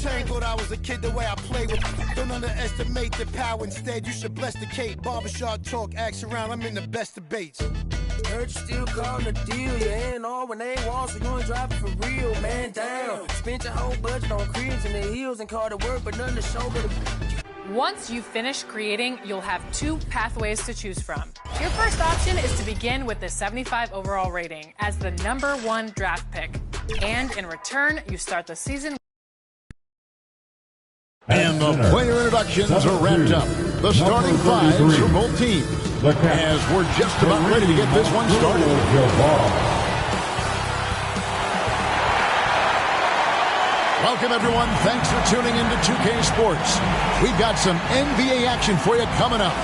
Wu-Tang thought I was a kid the way I play with. Don't underestimate the power. Instead, you should bless the Cape. Barbershop talk, axe around. I'm in the best debates. Heard you still calling a deal. You ain't all when they want, so you ain't driving for real. Man down. Spent your whole budget on cribs and the heels and car to work, but nothing to show but Once you finish creating, you'll have 2 pathways to choose from. Your first option is to begin with the 75 overall rating as the #1 draft pick. And in return, you start the season. And the player introductions are wrapped up. The starting fives for both teams. As we're just about ready to get this one started. Welcome, everyone. Thanks for tuning in to 2K Sports. We've got some NBA action for you coming up.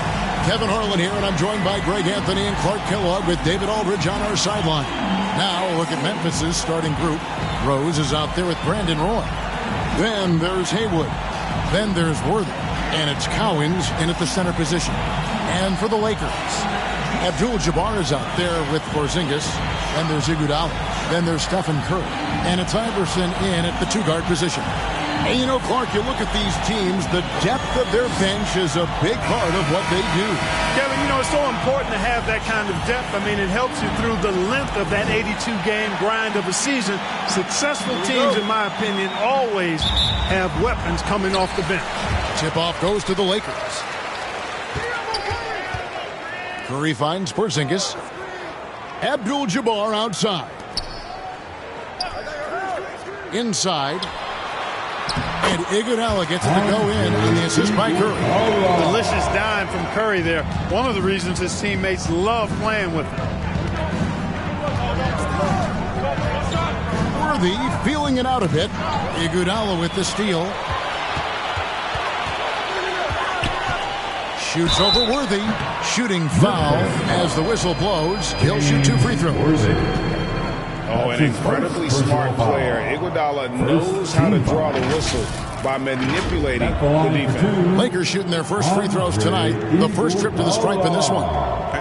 Kevin Harlan here, and I'm joined by Greg Anthony and Clark Kellogg with David Aldridge on our sideline. Now, a look at Memphis's starting group. Rose is out there with Brandon Roy. Then there's Haywood. Then there's Worthy. And it's Cowens in at the center position. And for the Lakers, Abdul-Jabbar is out there with Porzingis. Then there's Iguodala. Then there's Stephen Curry. And it's Iverson in at the 2-guard position. And you know, Clark, you look at these teams, the depth of their bench is a big part of what they do. Kevin, you know, it's so important to have that kind of depth. I mean, it helps you through the length of that 82-game grind of a season. Successful teams, in my opinion, always have weapons coming off the bench. Tip-off goes to the Lakers. Curry finds Porzingis. Abdul-Jabbar outside. Inside. And Iguodala gets it to go in on the assist by Curry. Delicious dime from Curry there. One of the reasons his teammates love playing with him. Worthy feeling it out a bit. Iguodala with the steal. Shoots over Worthy. Shooting foul as the whistle blows. He'll shoot 2 free throws. Oh, an incredibly smart player. Iguodala knows how to draw the whistle by manipulating the defense. Lakers shooting their first free throws tonight. The first trip to the stripe in this one.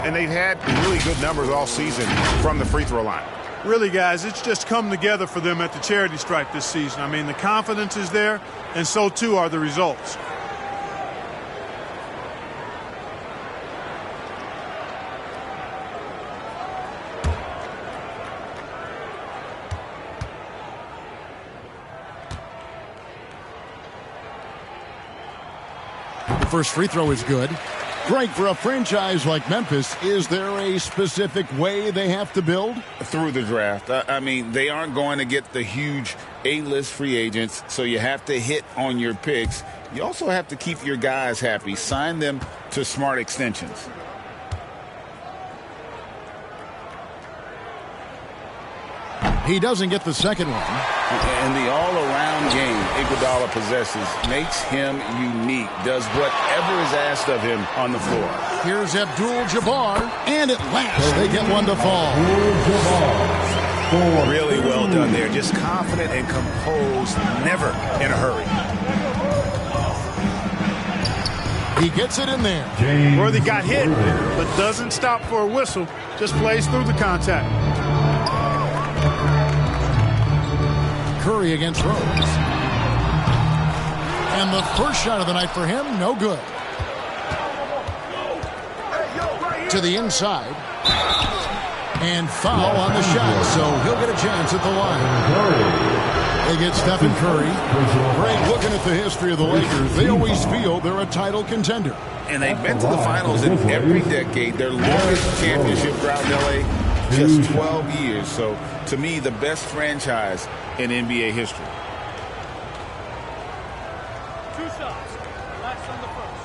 And they've had really good numbers all season from the free throw line. Really, guys, it's just come together for them at the charity stripe this season. I mean, the confidence is there, and so too are the results. First free throw is good. Greg, for a franchise like Memphis, is there a specific way they have to build? Through the draft. I mean, they aren't going to get the huge A-list free agents, so you have to hit on your picks. You also have to keep your guys happy. Sign them to smart extensions. He doesn't get the second one. And the all-around game Iguodala possesses makes him unique, does whatever is asked of him on the floor. Here's Abdul-Jabbar, and at last they get one to fall. Really well done there, just confident and composed, never in a hurry. He gets it in there. Worthy got hit, but doesn't stop for a whistle, just plays through the contact. Curry against Rose. And the first shot of the night for him, no good. To the inside. And foul on the shot, so he'll get a chance at the line. They get Stephen Curry. Greg, looking at the history of the Lakers, they always feel they're a title contender. And they've been to the finals in every decade. Their longest championship drought in L.A., just 12 years. So, to me, the best franchise in NBA history. 2 shots. Last on the first.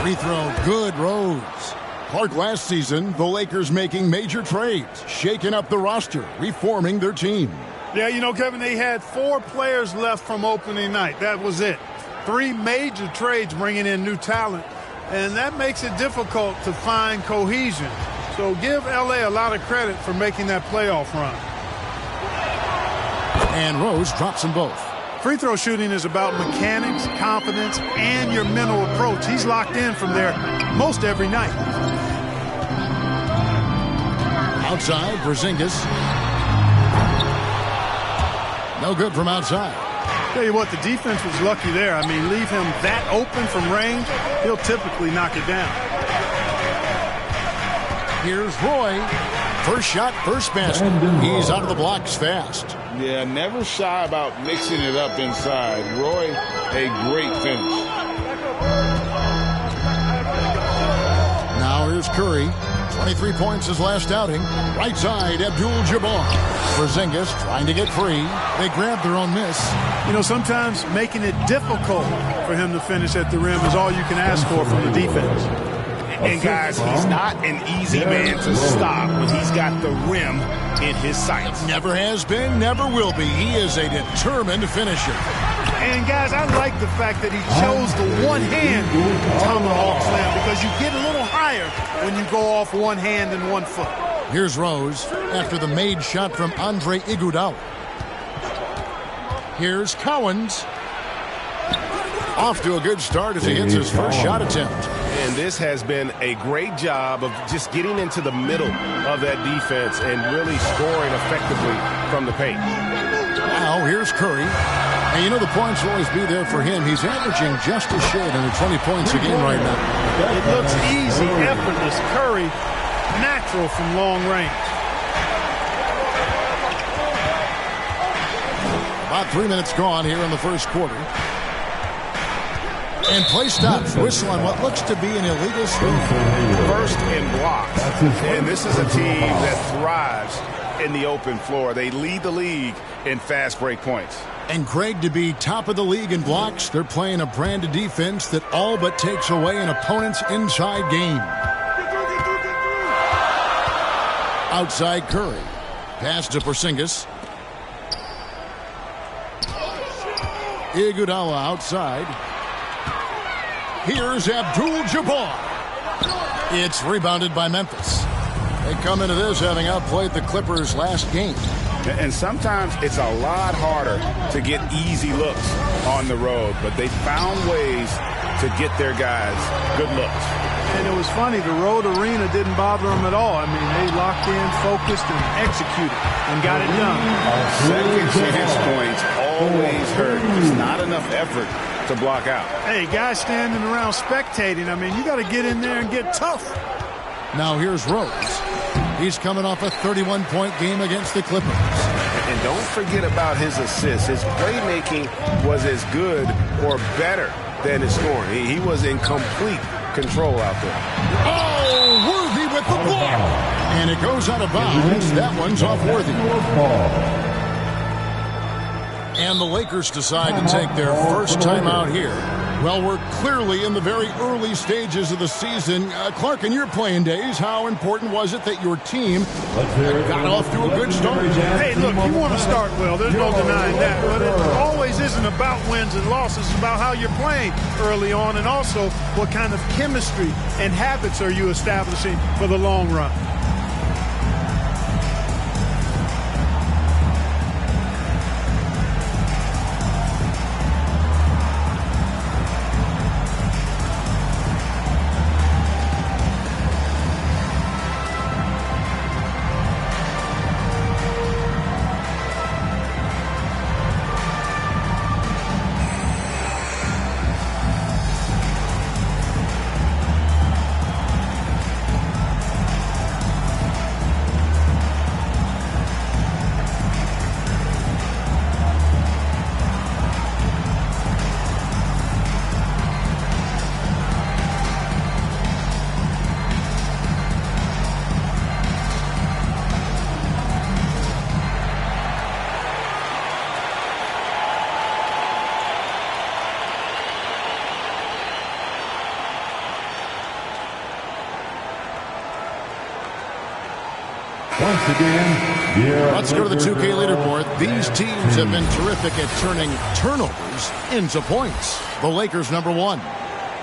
Free throw, good, Rose. Clark, last season, the Lakers making major trades, shaking up the roster, reforming their team. Yeah, you know, Kevin, they had 4 players left from opening night. That was it. 3 major trades bringing in new talent, and that makes it difficult to find cohesion. So give L.A. a lot of credit for making that playoff run. And Rose drops them both. Free throw shooting is about mechanics, confidence, and your mental approach. He's locked in from there most every night. Outside, Porzingis. No good from outside. Tell you what, the defense was lucky there. I mean, leave him that open from range, he'll typically knock it down. Here's Roy. First shot, first basket. He's out of the blocks fast. Yeah, never shy about mixing it up inside. Roy, a great finish. Now here's Curry. 23 points his last outing. Right side, Abdul-Jabbar. Porzingis trying to get free. They grab their own miss. You know, sometimes making it difficult for him to finish at the rim is all you can ask for from the defense. And guys, he's not an easy man to stop when he's got the rim in his sights. Never has been, never will be. He is a determined finisher. And guys, I like the fact that he chose the one-hand tomahawk slam because you get a little higher when you go off one hand and 1 foot. Here's Rose after the made shot from Andre Iguodala. Here's Cowens. Off to a good start as he gets his first shot attempt. And this has been a great job of just getting into the middle of that defense and really scoring effectively from the paint. Now here's Curry. And you know the points will always be there for him. He's averaging just a shade under 20 points a game right now. It looks easy, effortless. Curry, natural from long range. About 3 minutes gone here in the first quarter. And play stops. Whistle on what looks to be an illegal swing. First in blocks. And this is a team that thrives in the open floor. They lead the league in fast break points. And Craig, to be top of the league in blocks, they're playing a brand of defense that all but takes away an opponent's inside game. Outside Curry. Pass to Porzingis. Iguodala outside. Here's Abdul-Jabbar. It's rebounded by Memphis. They come into this having outplayed the Clippers last game. And sometimes it's a lot harder to get easy looks on the road, but they found ways to get their guys good looks. And it was funny, the road arena didn't bother them at all. I mean, they locked in, focused, and executed, and got it done. Second chance points always hurt. There's not enough effort to block out. Hey, guys standing around spectating, I mean, you got to get in there and get tough. Now here's Rose. He's coming off a 31-point game against the Clippers. And don't forget about his assists. His playmaking was as good or better than his scoring. He was in complete control out there. Oh, Worthy with the block. And it goes out of bounds. That one's off Worthy. And the Lakers decide to take their first time out here. Well, we're clearly in the very early stages of the season. Clark, in your playing days, how important was it that your team got off to a good start? Hey, look, you want to start well. There's no denying that. But it always isn't about wins and losses. It's about how you're playing early on and also what kind of chemistry and habits are you establishing for the long run. Let's go to the 2K leaderboard. These teams have been terrific at turning turnovers into points. The Lakers #1.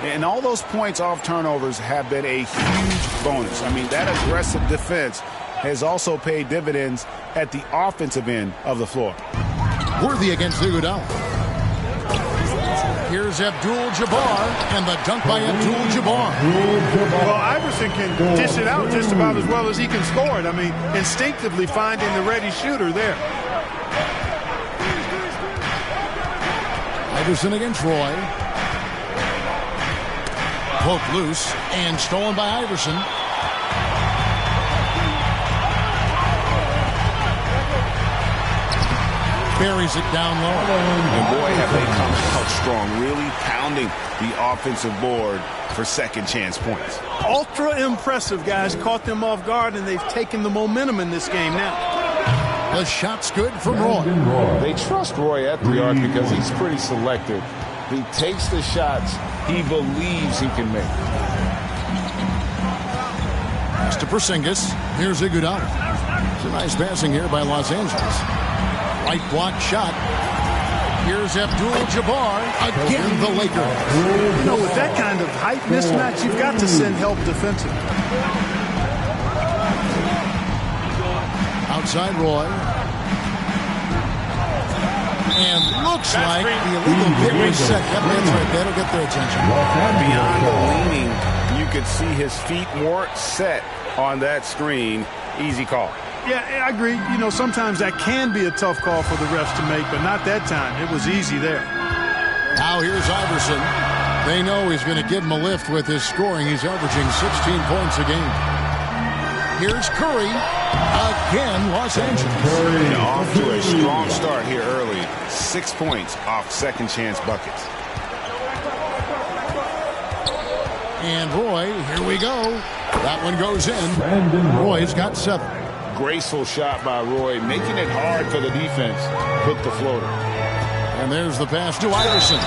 And all those points off turnovers have been a huge bonus. I mean, that aggressive defense has also paid dividends at the offensive end of the floor. Worthy against Iguodala. Here's Abdul-Jabbar, and the dunk by Abdul-Jabbar. Well, Iverson can dish it out just about as well as he can score it. I mean, instinctively finding the ready shooter there. Iverson against Roy. Poked loose and stolen by Iverson. Buries it down low. And boy, have they come out strong, really pounding the offensive board for second chance points. Ultra impressive, guys. Caught them off guard, and they've taken the momentum in this game now. The shot's good from Roy. They trust Roy at the arc because he's pretty selective. He takes the shots he believes he can make. Pass to Porzingis. Here's Iguodala. It's a nice passing here by Los Angeles. Right block shot. Here's Abdul-Jabbar. Again, the Lakers. You know, with that kind of height mismatch, you've got to send help defensively. Outside Roy. And looks like the illegal pick was set. Yep, that's right. That'll get their attention. Beyond the leaning, you could see his feet more set on that screen. Easy call. Yeah, I agree. You know, sometimes that can be a tough call for the refs to make, but not that time. It was easy there. Now here's Iverson. They know he's going to give him a lift with his scoring. He's averaging 16 points a game. Here's Curry. Again, Los Angeles. Off to a strong start here early. 6 points off second chance buckets. And Roy, here we go. That one goes in. Roy's got 7. Graceful shot by Roy, making it hard for the defense. Put the floater. And there's the pass to Iverson.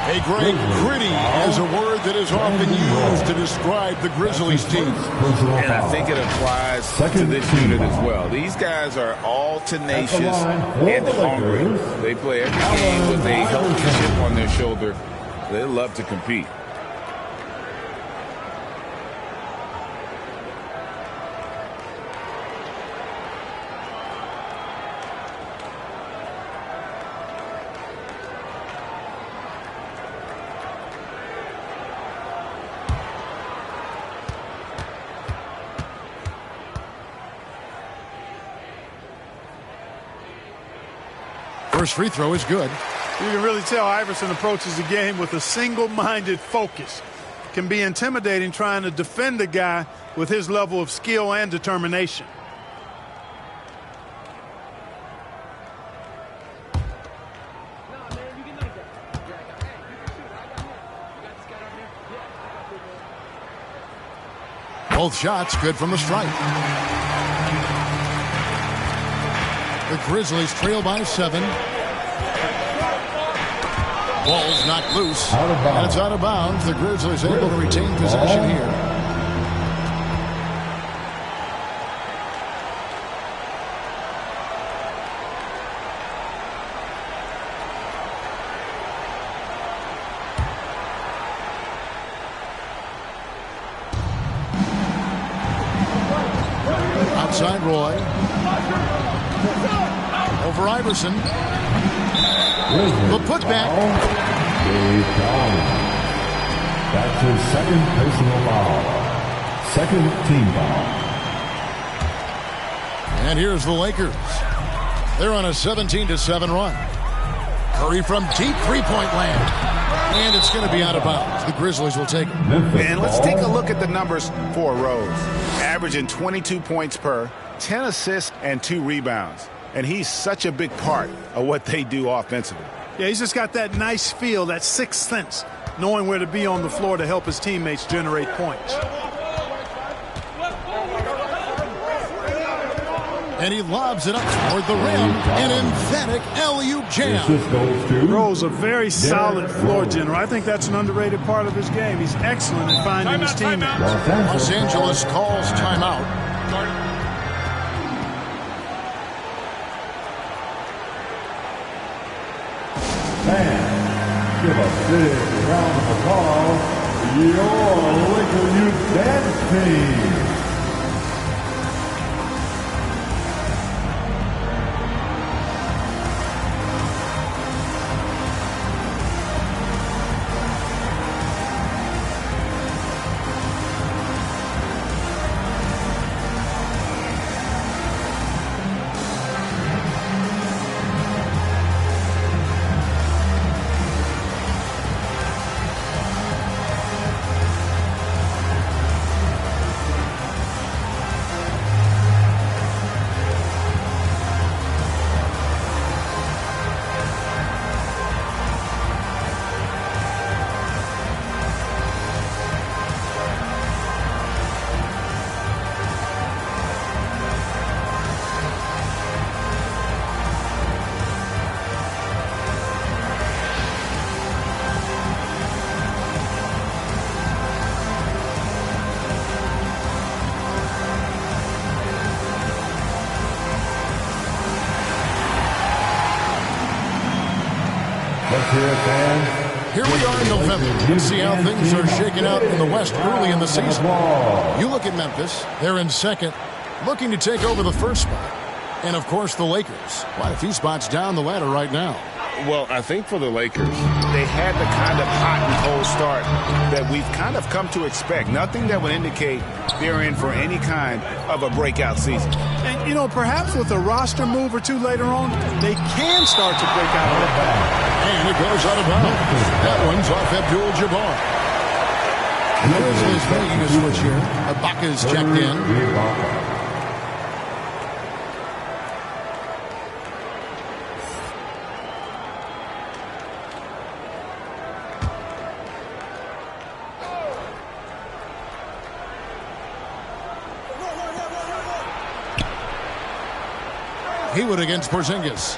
Hey, Greg, gritty is a word that is often used to describe the Grizzlies team. And I think it applies to this unit as well. These guys are all tenacious and hungry. They play every game with a healthy chip on their shoulder. They love to compete. First free throw is good. You can really tell Iverson approaches the game with a single-minded focus. Can be intimidating trying to defend a guy with his level of skill and determination. Both shots good from the stripe. The Grizzlies trail by 7. Ball's knocked loose. And it's out of bounds. The Grizzlies able to retain possession here. Outside Roy. Over Iverson. The putback. That's his second personal foul. Second team foul. And here's the Lakers. They're on a 17-7 run. Curry from deep three-point land. And it's going to be out of bounds. The Grizzlies will take it. And let's take a look at the numbers for Rose. Averaging 22 points per, 10 assists, and 2 rebounds. And he's such a big part of what they do offensively. Yeah, he's just got that nice feel, that sixth sense, knowing where to be on the floor to help his teammates generate points. And he lobs it up toward the rim. An emphatic alley-oop jam. Rose, a very solid floor general. I think that's an underrated part of his game. He's excellent in finding his teammates. Los Angeles calls timeout. Fans, give a big round of applause to your Laker Youth Dance Team. Here we are in November. Let's see how things are shaking out in the West early in the season. You look at Memphis. They're in second, looking to take over the first spot. And, of course, the Lakers. Quite a few spots down the ladder right now. Well, I think for the Lakers, they had the kind of hot and cold start that we've kind of come to expect. Nothing that would indicate they're in for any kind of a breakout season. And, you know, perhaps with a roster move or two later on, they can start to break out of the bag. And it goes out of bounds. That one's off Abdul-Jabbar. The Grizzlies making a switch here. Ibaka's checked in. Haywood against Porzingis.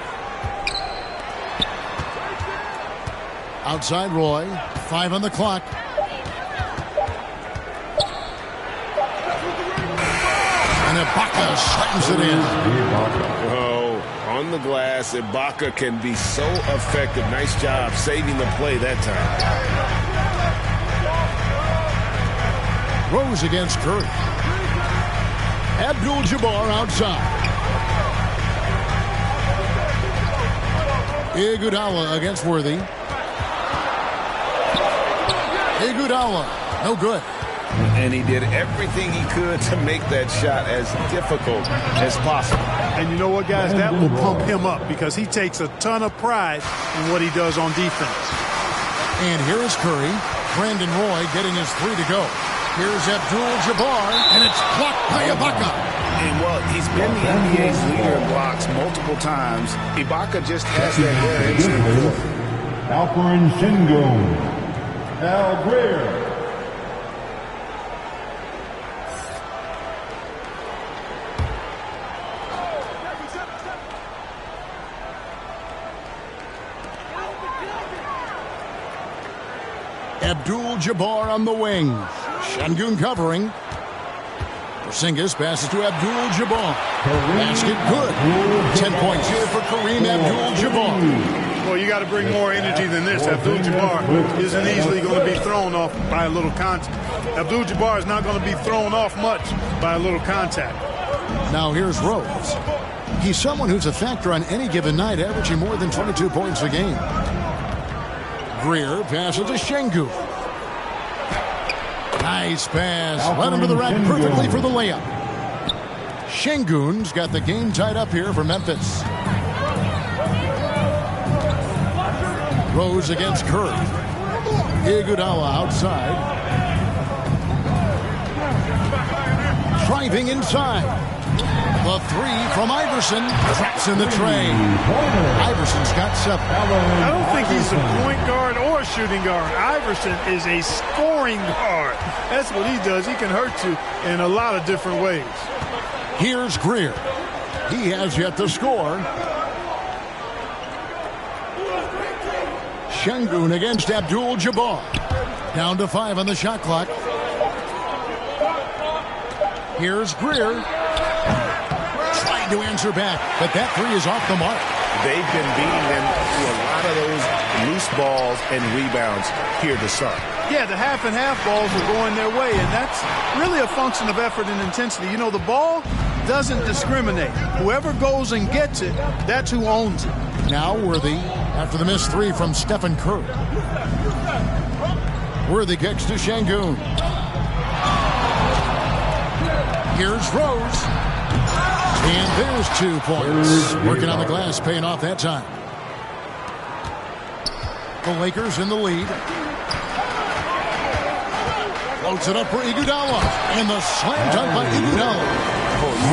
Outside Roy. 5 on the clock. And Ibaka slams it in. Oh, on the glass, Ibaka can be so effective. Nice job saving the play that time. Rose against Curry. Abdul-Jabbar outside. Iguodala against Worthy. Iguodala, no good. And he did everything he could to make that shot as difficult as possible. And you know what, guys? That will pump him up because he takes a ton of pride in what he does on defense. And here is Curry. Brandon Roy getting his 3 to go. Here's Abdul-Jabbar, and it's blocked by Ibaka. And, well, he's been the NBA's leader in blocks multiple times. Ibaka just has that variation. Alperen Sengun. Al Greer. Abdul-Jabbar on the wing. Sengun covering. Porzingis passes to Abdul-Jabbar. Basket good. 10 points here for Kareem Abdul-Jabbar. Well, you got to bring more energy than this. Abdul-Jabbar isn't easily going to be thrown off by a little contact. Abdul-Jabbar is not going to be thrown off much by a little contact. Now here's Rose. He's someone who's a factor on any given night, averaging more than 22 points a game. Greer passes to Sengun. Nice pass. Led him to the rack perfectly for the layup. Sengun's got the game tied up here for Memphis. Rose against Curry. Iguodala outside. Driving inside. The 3 from Iverson. Traps in the tray. Iverson's got 7. I don't think he's a point guard or a shooting guard. Iverson is a scoring guard. That's what he does. He can hurt you in a lot of different ways. Here's Greer. He has yet to score. Sengun against Abdul-Jabbar. Down to 5 on the shot clock. Here's Greer. Trying to answer back, but that 3 is off the mark. They've been beating them through a lot of those loose balls and rebounds here to start. Yeah, the half and half balls are going their way, and that's really a function of effort and intensity. You know, the ball doesn't discriminate. Whoever goes and gets it, that's who owns it. Now Worthy after the missed 3 from Stephen Curry. Worthy kicks to Sengun. Here's Rose. And there's 2 points. Working on the glass, paying off that time. The Lakers in the lead. Floats it up for Iguodala. And the slam dunk by Iguodala.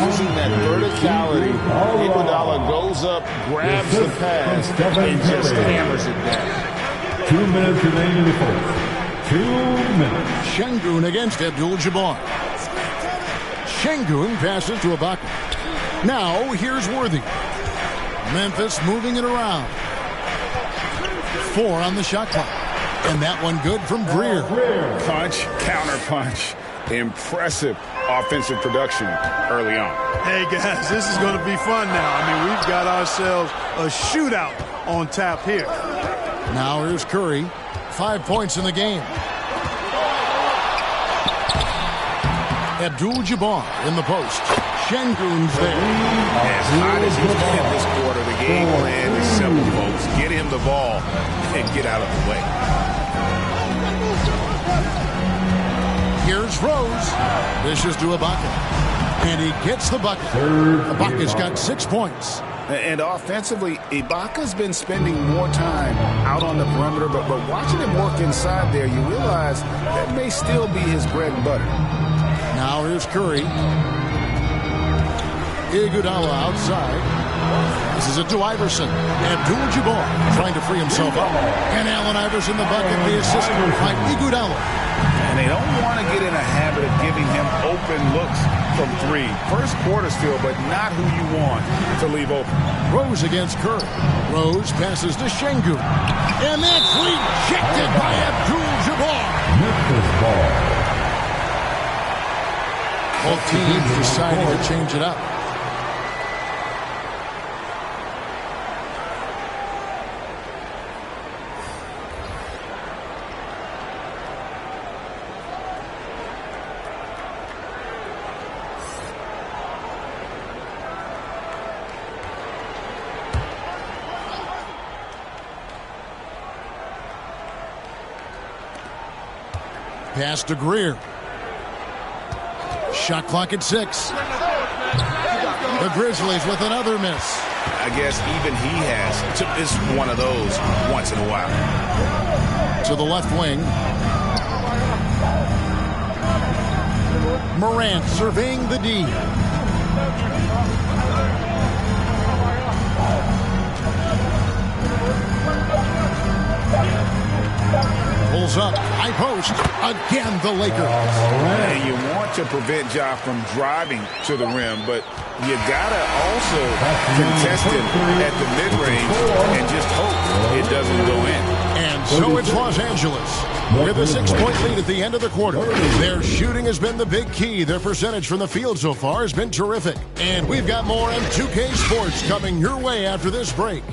Using that verticality, Iguodala goes up, grabs the pass, and just hammers it down. 2 minutes remaining in the fourth. 2 minutes. Sengun against Abdul-Jabbar. Sengun passes to Ibaka. Now here's Worthy. Memphis moving it around. 4 on the shot clock. And that one good from Greer. Punch, counter punch. Impressive offensive production early on. Hey, guys, this is going to be fun now. I mean, we've got ourselves a shootout on tap here. Now here's Curry. 5 points in the game. Abdul-Jabbar in the post. Şengün's there. As hot as he's been this quarter, the game plan is simple, folks. Get him the ball and get out of the way. Here's Rose. Dishes to Ibaka. And he gets the bucket. Ibaka's got 6 points. And offensively, Ibaka's been spending more time out on the perimeter, but watching him work inside there, you realize that may still be his bread and butter. Now here's Curry. Iguodala outside. This is it to Iverson. Abdul-Jabbar trying to free himself up. And Allen Iverson the bucket, the assist by Iguodala. And they don't want to get in a habit of giving him open looks from three. First quarter still, but not who you want to leave open. Rose against Curry. Rose passes to Şengün. And that's rejected by Abdul-Jabbar. Both teams deciding to change it up. Pass to Greer. Shot clock at 6. The Grizzlies with another miss. I guess even he has. It's one of those once in a while. To the left wing. Morant surveying the D. Pulls up, high post, again the Lakers. And you want to prevent Ja from driving to the rim, but you gotta also contest him at the mid-range and just hope it doesn't go in. And so it's Los Angeles with a 6-point lead at the end of the quarter. Their shooting has been the big key. Their percentage from the field so far has been terrific. And we've got more on 2K Sports coming your way after this break.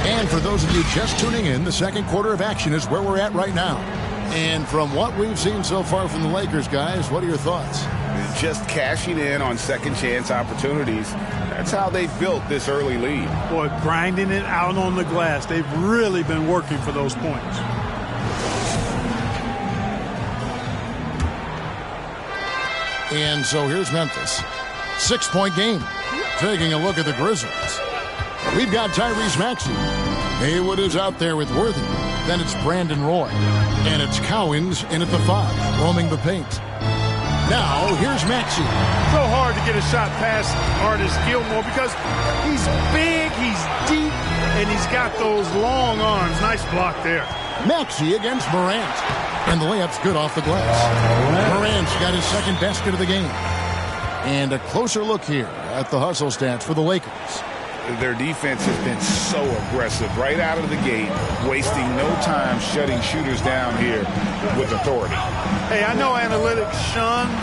And for those of you just tuning in, the second quarter of action is where we're at right now. And from what we've seen so far from the Lakers, guys, what are your thoughts? Just cashing in on second chance opportunities. That's how they built this early lead. Boy, grinding it out on the glass. They've really been working for those points. And so here's Memphis. 6-point game. Taking a look at the Grizzlies. We've got Tyrese Maxey. Haywood is out there with Worthy. Then it's Brandon Roy. And it's Cowens in at the 5, roaming the paint. Now, here's Maxey. So hard to get a shot past Artis Gilmore because he's big, he's deep, and he's got those long arms. Nice block there. Maxey against Morant. And the layup's good off the glass. Morant's got his second basket of the game. And a closer look here at the hustle stats for the Lakers. Their defense has been so aggressive right out of the gate, wasting no time shutting shooters down here with authority. Hey, I know analytics shuns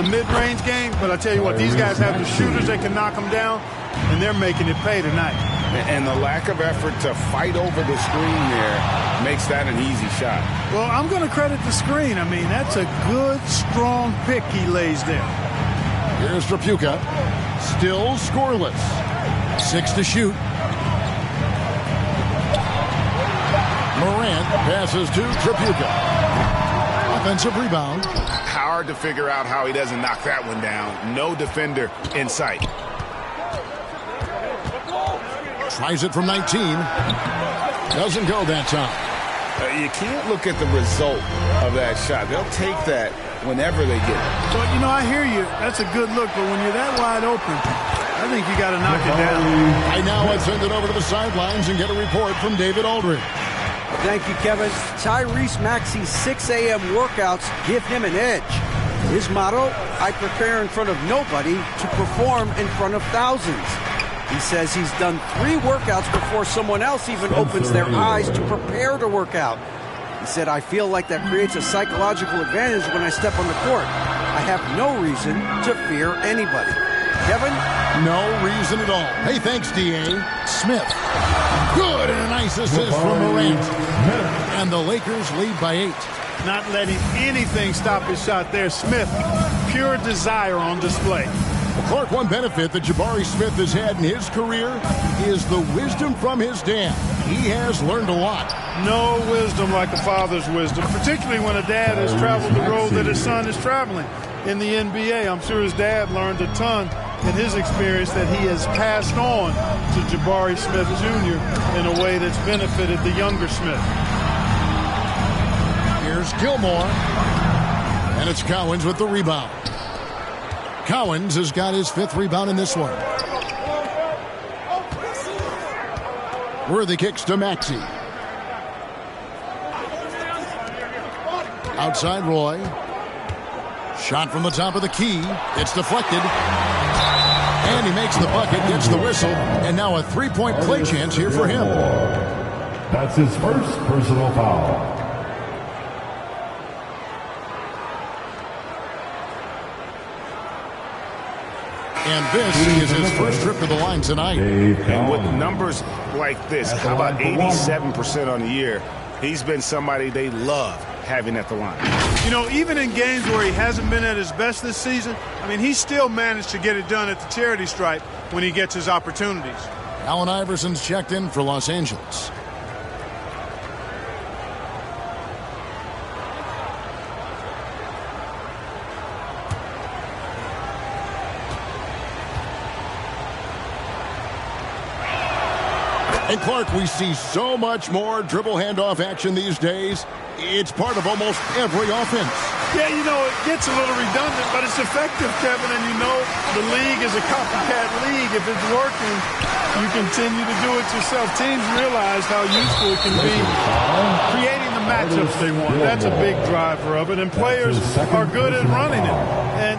the mid-range game, but I tell you what, these guys have the shooters that can knock them down, and they're making it pay tonight. And the lack of effort to fight over the screen there makes that an easy shot. Well, I'm going to credit the screen. I mean, that's a good, strong pick he lays there. Here's Tripucka. Still scoreless. 6 to shoot. Morant passes to Tripucka. Offensive rebound. Hard to figure out how he doesn't knock that one down. No defender in sight. Tries it from 19. Doesn't go that time. You can't look at the result of that shot. They'll take that whenever they get it. Well, you know, I hear you. That's a good look, but when you're that wide open, I think you got to knock it down. Right now, let's send it over to the sidelines and get a report from David Aldridge. Thank you, Kevin. Tyrese Maxey's 6 a.m. workouts give him an edge. His motto, I prepare in front of nobody to perform in front of thousands. He says he's done 3 workouts before someone else even opens their eyes to prepare to work out. He said, I feel like that creates a psychological advantage when I step on the court. I have no reason to fear anybody. Kevin? No reason at all. Hey, thanks, D.A. Smith. Good, and a nice assist from Morant. And the Lakers lead by 8. Not letting anything stop his shot there. Smith, pure desire on display. Clark, one benefit that Jabari Smith has had in his career is the wisdom from his dad. He has learned a lot. No wisdom like a father's wisdom, particularly when a dad has traveled the road that his son is traveling in the NBA. I'm sure his dad learned a ton in his experience that he has passed on to Jabari Smith Jr. in a way that's benefited the younger Smith. Here's Gilmore. And it's Cowens with the rebound. Cowens has got his 5th rebound in this one. Worthy kicks to Maxey. Outside Roy. Shot from the top of the key. It's deflected. And he makes the bucket, gets the whistle, and now a 3-point play chance here for him. That's his first personal foul. And this is his first trip to the line tonight. And with numbers like this, how about 87% on the year? He's been somebody they love having at the line. You know, even in games where he hasn't been at his best this season, I mean, he still managed to get it done at the charity stripe when he gets his opportunities. Allen Iverson's checked in for Los Angeles. And Clark, we see so much more dribble handoff action these days. It's part of almost every offense. Yeah, you know, it gets a little redundant, but it's effective, Kevin. And you know, the league is a copycat league. If it's working, you continue to do it yourself. Teams realize how useful it can be creating the matchups they want. That's a big driver of it. And players are good at running it. And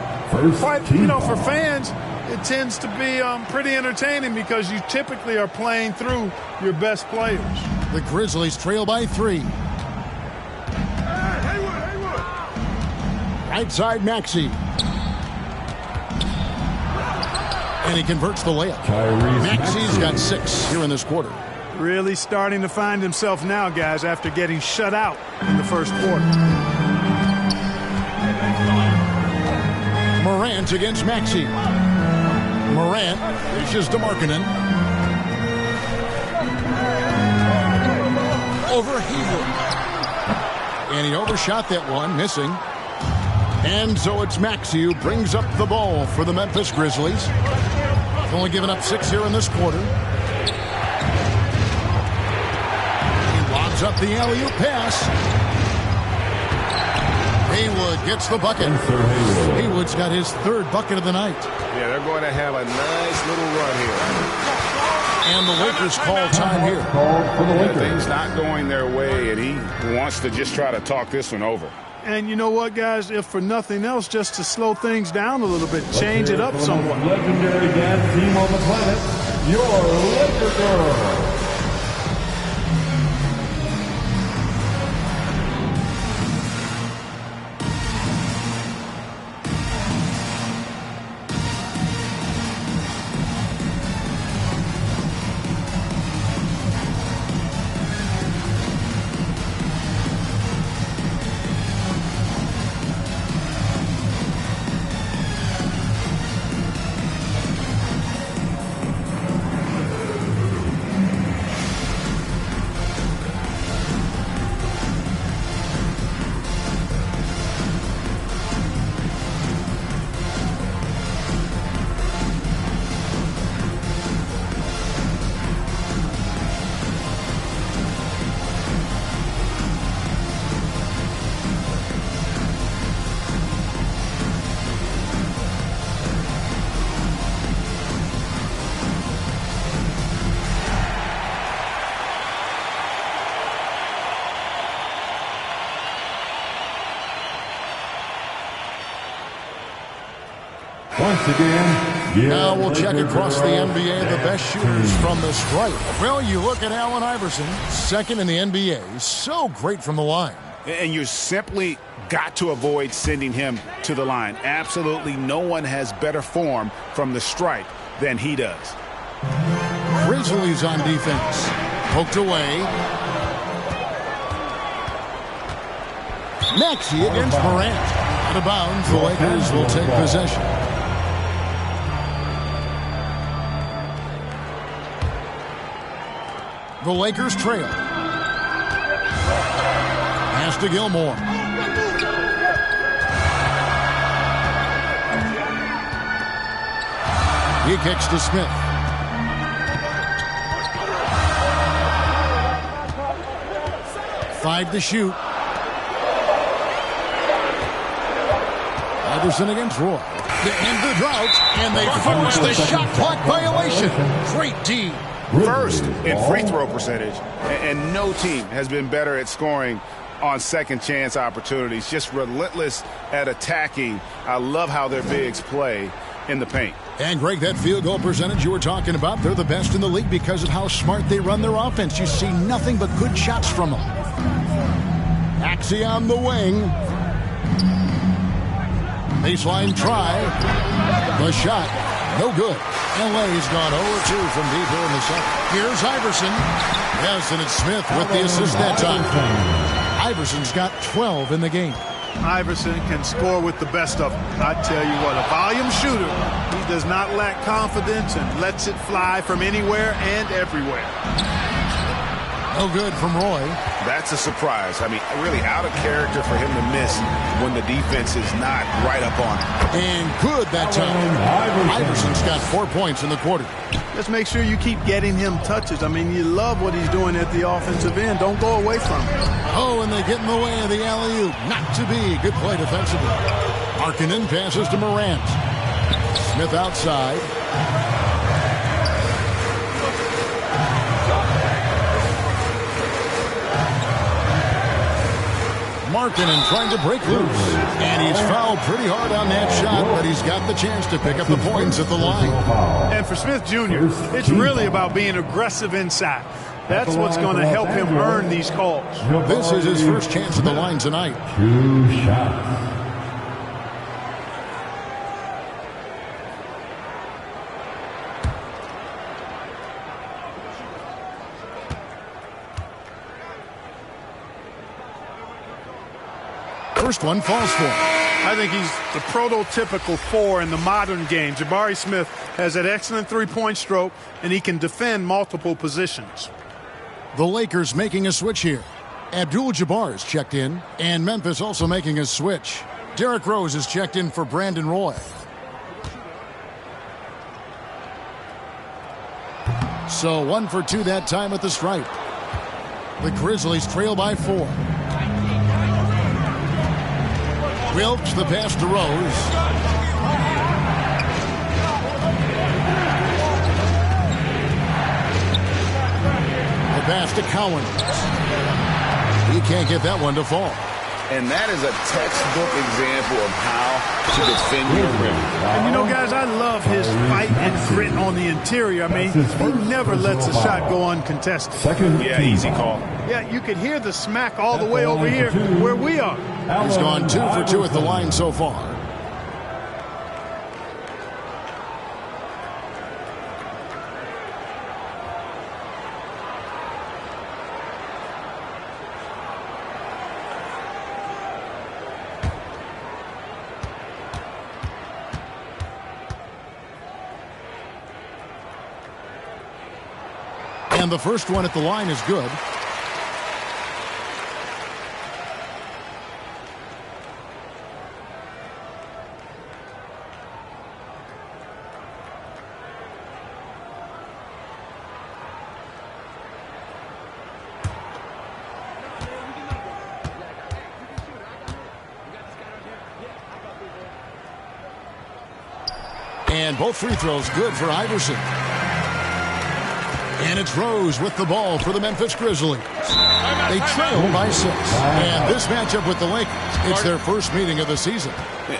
quite, you know, for fans, it tends to be pretty entertaining because you typically are playing through your best players. The Grizzlies trail by 3. Right side Maxey. And he converts the layup. Maxey's got 6 here in this quarter. Really starting to find himself now, guys, after getting shut out in the first quarter. Morant against Maxey. Morant reaches to Markkanen. Over Hayward. And he overshot that one, missing. And so it's Maxey who brings up the ball for the Memphis Grizzlies. Only given up 6 here in this quarter. He lobs up the alley-oop pass. Haywood gets the bucket. Haywood's got his 3rd bucket of the night. Yeah, they're going to have a nice little run here. And the Lakers call time here. Things not going their way, and he wants to just try to talk this one over. And you know what, guys? If for nothing else, just to slow things down a little bit, change it up somewhat. Legendary dance team on the planet, your Laker Girls. Once again, now we'll check across the NBA the best shooters from the stripe. Well, you look at Allen Iverson, second in the NBA, so great from the line. And you simply got to avoid sending him to the line. Absolutely no one has better form from the stripe than he does. Grizzlies on defense. Poked away. Maxey against Morant. Out of bounds, the Lakers will take possession. The Lakers trail. Pass to Gilmore. He kicks to Smith. Five to shoot. Iverson against Roy. To end the drought, and they force the shot clock violation. Great D. First in free throw percentage, and no team has been better at scoring on second chance opportunities. Just relentless at attacking. I love how their bigs play in the paint. And Greg, that field goal percentage you were talking about, they're the best in the league because of how smart they run their offense. You see nothing but good shots from them. Maxey on the wing. Baseline try. The shot, no good. LA's gone 0-2 from deep here in the second. Here's Iverson. Yes, and it's Smith with the assist that time. Iverson's got 12 in the game. Iverson can score with the best of them. I tell you what, a volume shooter. He does not lack confidence and lets it fly from anywhere and everywhere. No good from Roy. That's a surprise. I mean, really out of character for him to miss when the defense is not right up on him. And good that time. Iverson's got 4 points in the quarter. Just make sure you keep getting him touches. I mean, you love what he's doing at the offensive end. Don't go away from him. Oh, and they get in the way of the alley-oop. Not to be. Good play defensively. Markkanen passes to Morant. Smith outside. Markkanen trying to break loose. And he's fouled pretty hard on that shot, but he's got the chance to pick up the points at the line. And for Smith Jr., it's really about being aggressive inside. That's what's going to help him earn these calls. This is his first chance at the line tonight. 2 shots. First one falls for him. I think he's the prototypical 4 in the modern game. Jabari Smith has that excellent three-point stroke, and he can defend multiple positions. The Lakers making a switch here. Abdul-Jabbar is checked in, and Memphis also making a switch. Derrick Rose is checked in for Brandon Roy. So 1 for 2 that time at the stripe. The Grizzlies trail by 4. Wilkes, the pass to Rose. The pass to Cowens. He can't get that one to fall. And that is a textbook example of how to defend your rim. And you know, guys, I love his fight and grit on the interior. I mean, he never lets a shot go uncontested. Yeah, easy call. Yeah, you could hear the smack all the way over here where we are. He's gone 2 for 2 at the line so far. And the first one at the line is good. And both free throws good for Iverson. And it's Rose with the ball for the Memphis Grizzlies. They trail by 6. And this matchup with the Lakers, it's their first meeting of the season.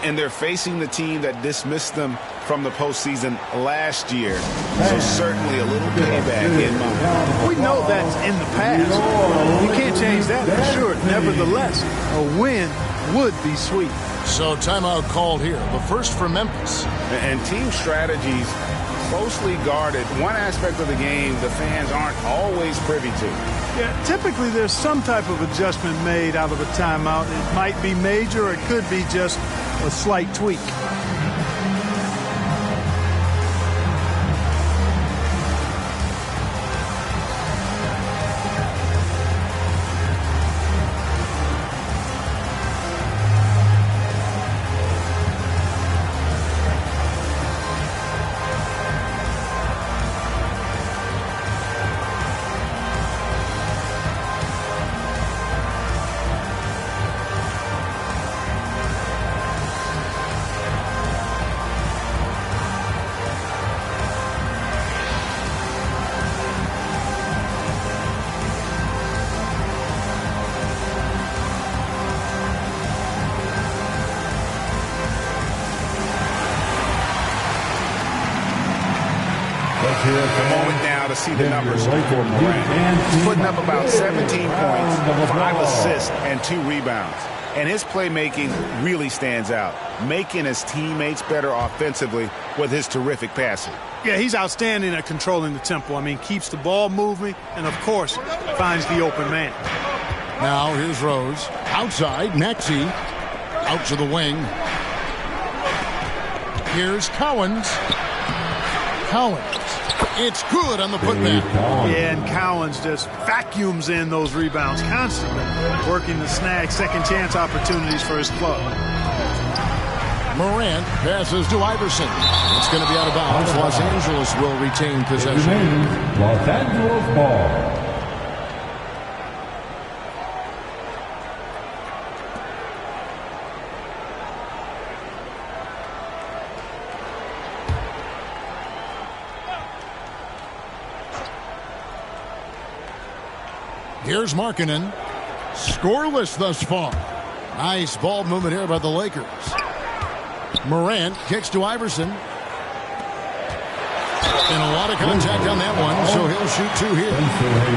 And they're facing the team that dismissed them from the postseason last year. So certainly a little payback in mind. We know that's in the past. You can't change that for sure. Nevertheless, a win would be sweet. So timeout called here. The first for Memphis. And team strategies closely guarded. One aspect of the game the fans aren't always privy to. Yeah, typically there's some type of adjustment made out of a timeout. It might be major, or it could be just a slight tweak. The moment now to see the numbers for Morant. He's putting up about 17 points, 5 assists, and 2 rebounds. And his playmaking really stands out, making his teammates better offensively with his terrific passing. Yeah, he's outstanding at controlling the tempo. I mean, keeps the ball moving and, of course, finds the open man. Now here's Rose. Outside, Maxey. Out to the wing. Here's Cowens. It's good on the putback. Yeah, and Cowens just vacuums in those rebounds constantly, working to snag second chance opportunities for his club. Morant passes to Iverson. It's going to be out of bounds. Los Angeles will retain possession. Los Angeles ball. Here's Markkanen. Scoreless thus far. Nice ball movement here by the Lakers. Morant kicks to Iverson. And a lot of contact on that one, so he'll shoot 2 here.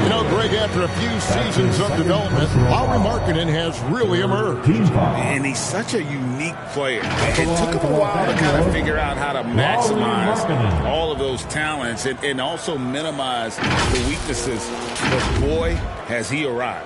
You know, Greg, after a few seasons of development, Lauri Markkanen has really emerged. And he's such a unique player. It took him a while to kind of figure out how to maximize all of those talents and also minimize the weaknesses. But boy, has he arrived.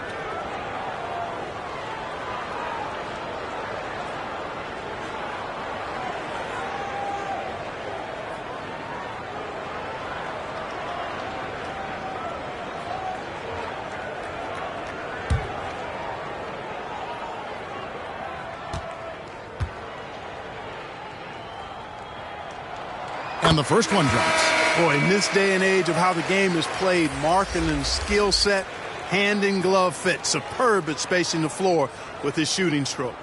And the first one drops. Boy, in this day and age of how the game is played, Markkanen's skill set, hand and glove fit, superb at spacing the floor with his shooting stroke.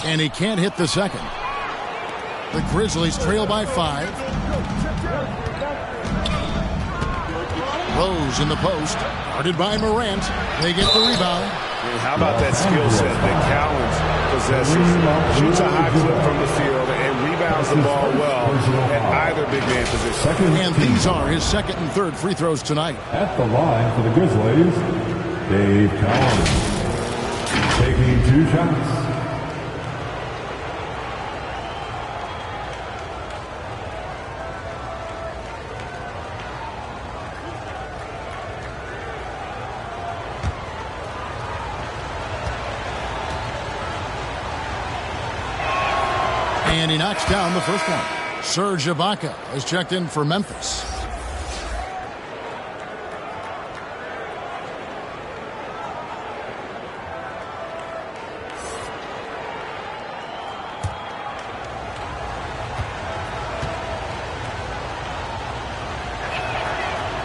And he can't hit the second. The Grizzlies trail by 5. Rose in the post, guarded by Morant. They get the rebound. And how about that skill set that Cowens possesses? Shoots a high clip from the field and rebounds the ball well at either big man position. And these are his second and third free throws tonight. At the line for the Grizzlies, Dave Cowens. Taking 2 shots. And he knocks down the first one. Serge Ibaka has checked in for Memphis.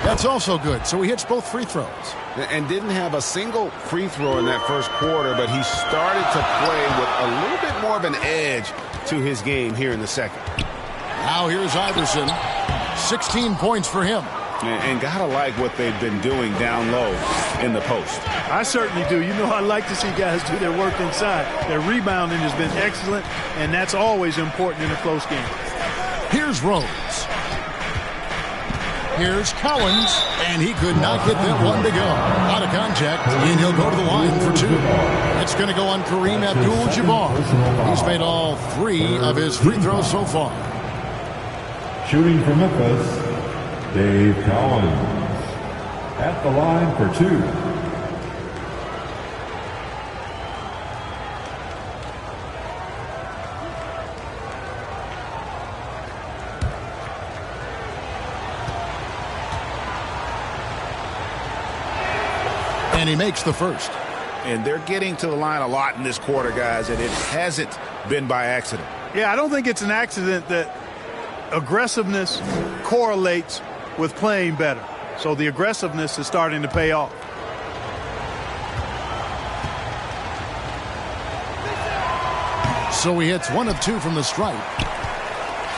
That's also good. So he hits both free throws. And didn't have a single free throw in that first quarter, but he started to play with a little bit more of an edge to his game here in the second. Now here's Iverson. 16 points for him. And gotta like what they've been doing down low in the post. I certainly do. You know, I like to see guys do their work inside. Their rebounding has been excellent, and that's always important in a close game. Here's Rose. Here's Collins, and he could not get that one to go. Out of contact, and he'll go to the line for two. It's going to go on Kareem Abdul-Jabbar. He's made all 3 of his free throws so far. Shooting for Memphis, Dave Collins. At the line for 2. And he makes the first. And they're getting to the line a lot in this quarter, guys, and it hasn't been by accident. Yeah, I don't think it's an accident that aggressiveness correlates with playing better. So the aggressiveness is starting to pay off. So he hits 1 of 2 from the stripe.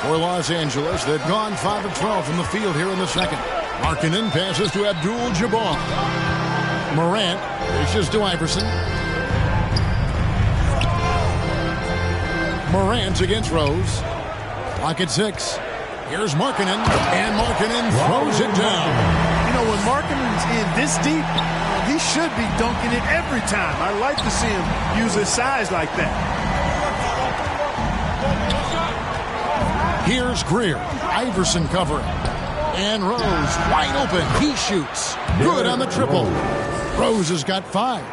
For Los Angeles, they've gone 5 of 12 from the field here in the second. Markkanen passes to Abdul-Jabbar. Morant dishes to Iverson. Morant against Rose. Clock at 6. Here's Markkanen, and Markkanen throws it down. You know, when Markkanen's in this deep, he should be dunking it every time. I like to see him use his size like that. Here's Greer. Iverson covering. And Rose wide open. He shoots. Good on the triple. Rose has got 5.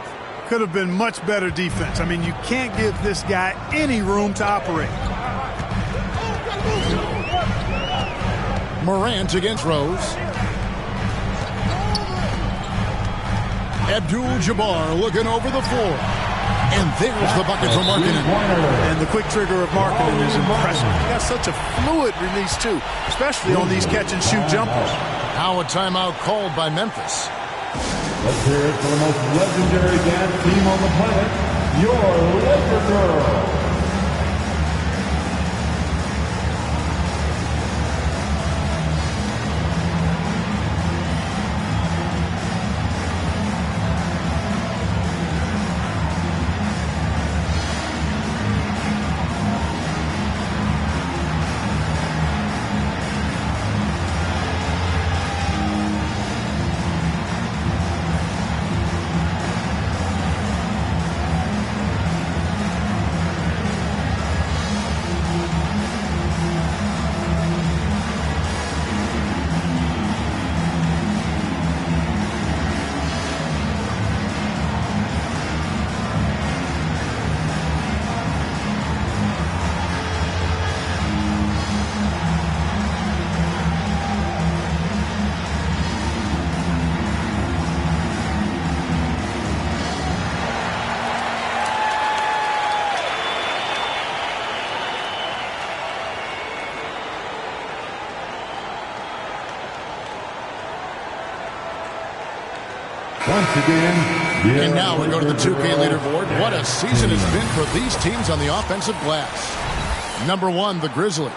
Could have been much better defense. I mean, you can't give this guy any room to operate. Morant against Rose. Abdul-Jabbar looking over the floor. And there's the bucket from Markkanen. And the quick trigger of Markkanen is impressive. He got such a fluid release, too, especially on these catch-and-shoot jumpers. Now a timeout called by Memphis. Let's hear it for the most legendary dance team on the planet, your Laker Girls. Once again, and now we go to the 2K leaderboard. What a season it's been for these teams on the offensive glass. Number 1, the Grizzlies.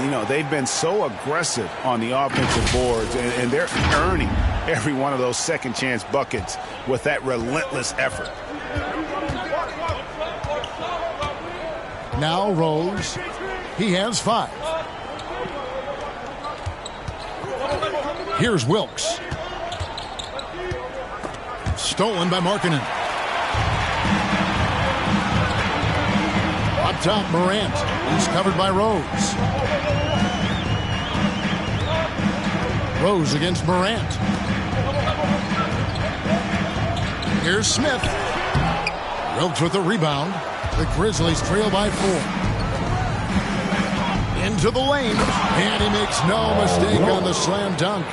You know, they've been so aggressive on the offensive boards, and they're earning every one of those second chance buckets with that relentless effort. Now Rose. He has 5. Here's Wilkes. Stolen by Markkanen. Up top, Morant. He's covered by Rose. Rose against Morant. Here's Smith. Wilkes with the rebound. The Grizzlies trail by 4. Into the lane. And he makes no mistake on the slam dunk.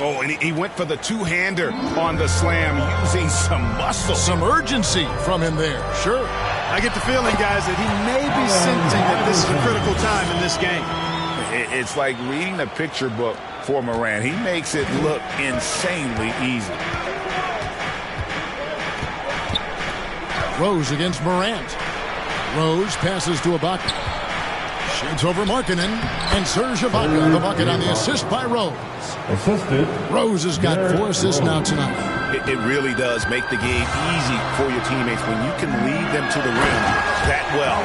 Oh, and he went for the two-hander on the slam, using some muscle. Some urgency from him there, sure. I get the feeling, guys, that he may be sensing that this is a critical time in this game. It's like reading a picture book for Morant. He makes it look insanely easy. Rose against Morant. Rose passes to Ibaka. Shoots over Markkanen. And Serge Ibaka, the bucket on the assist by Rose. Assisted. Rose has got 4 assists now tonight. It really does make the game easy for your teammates when you can lead them to the rim that well.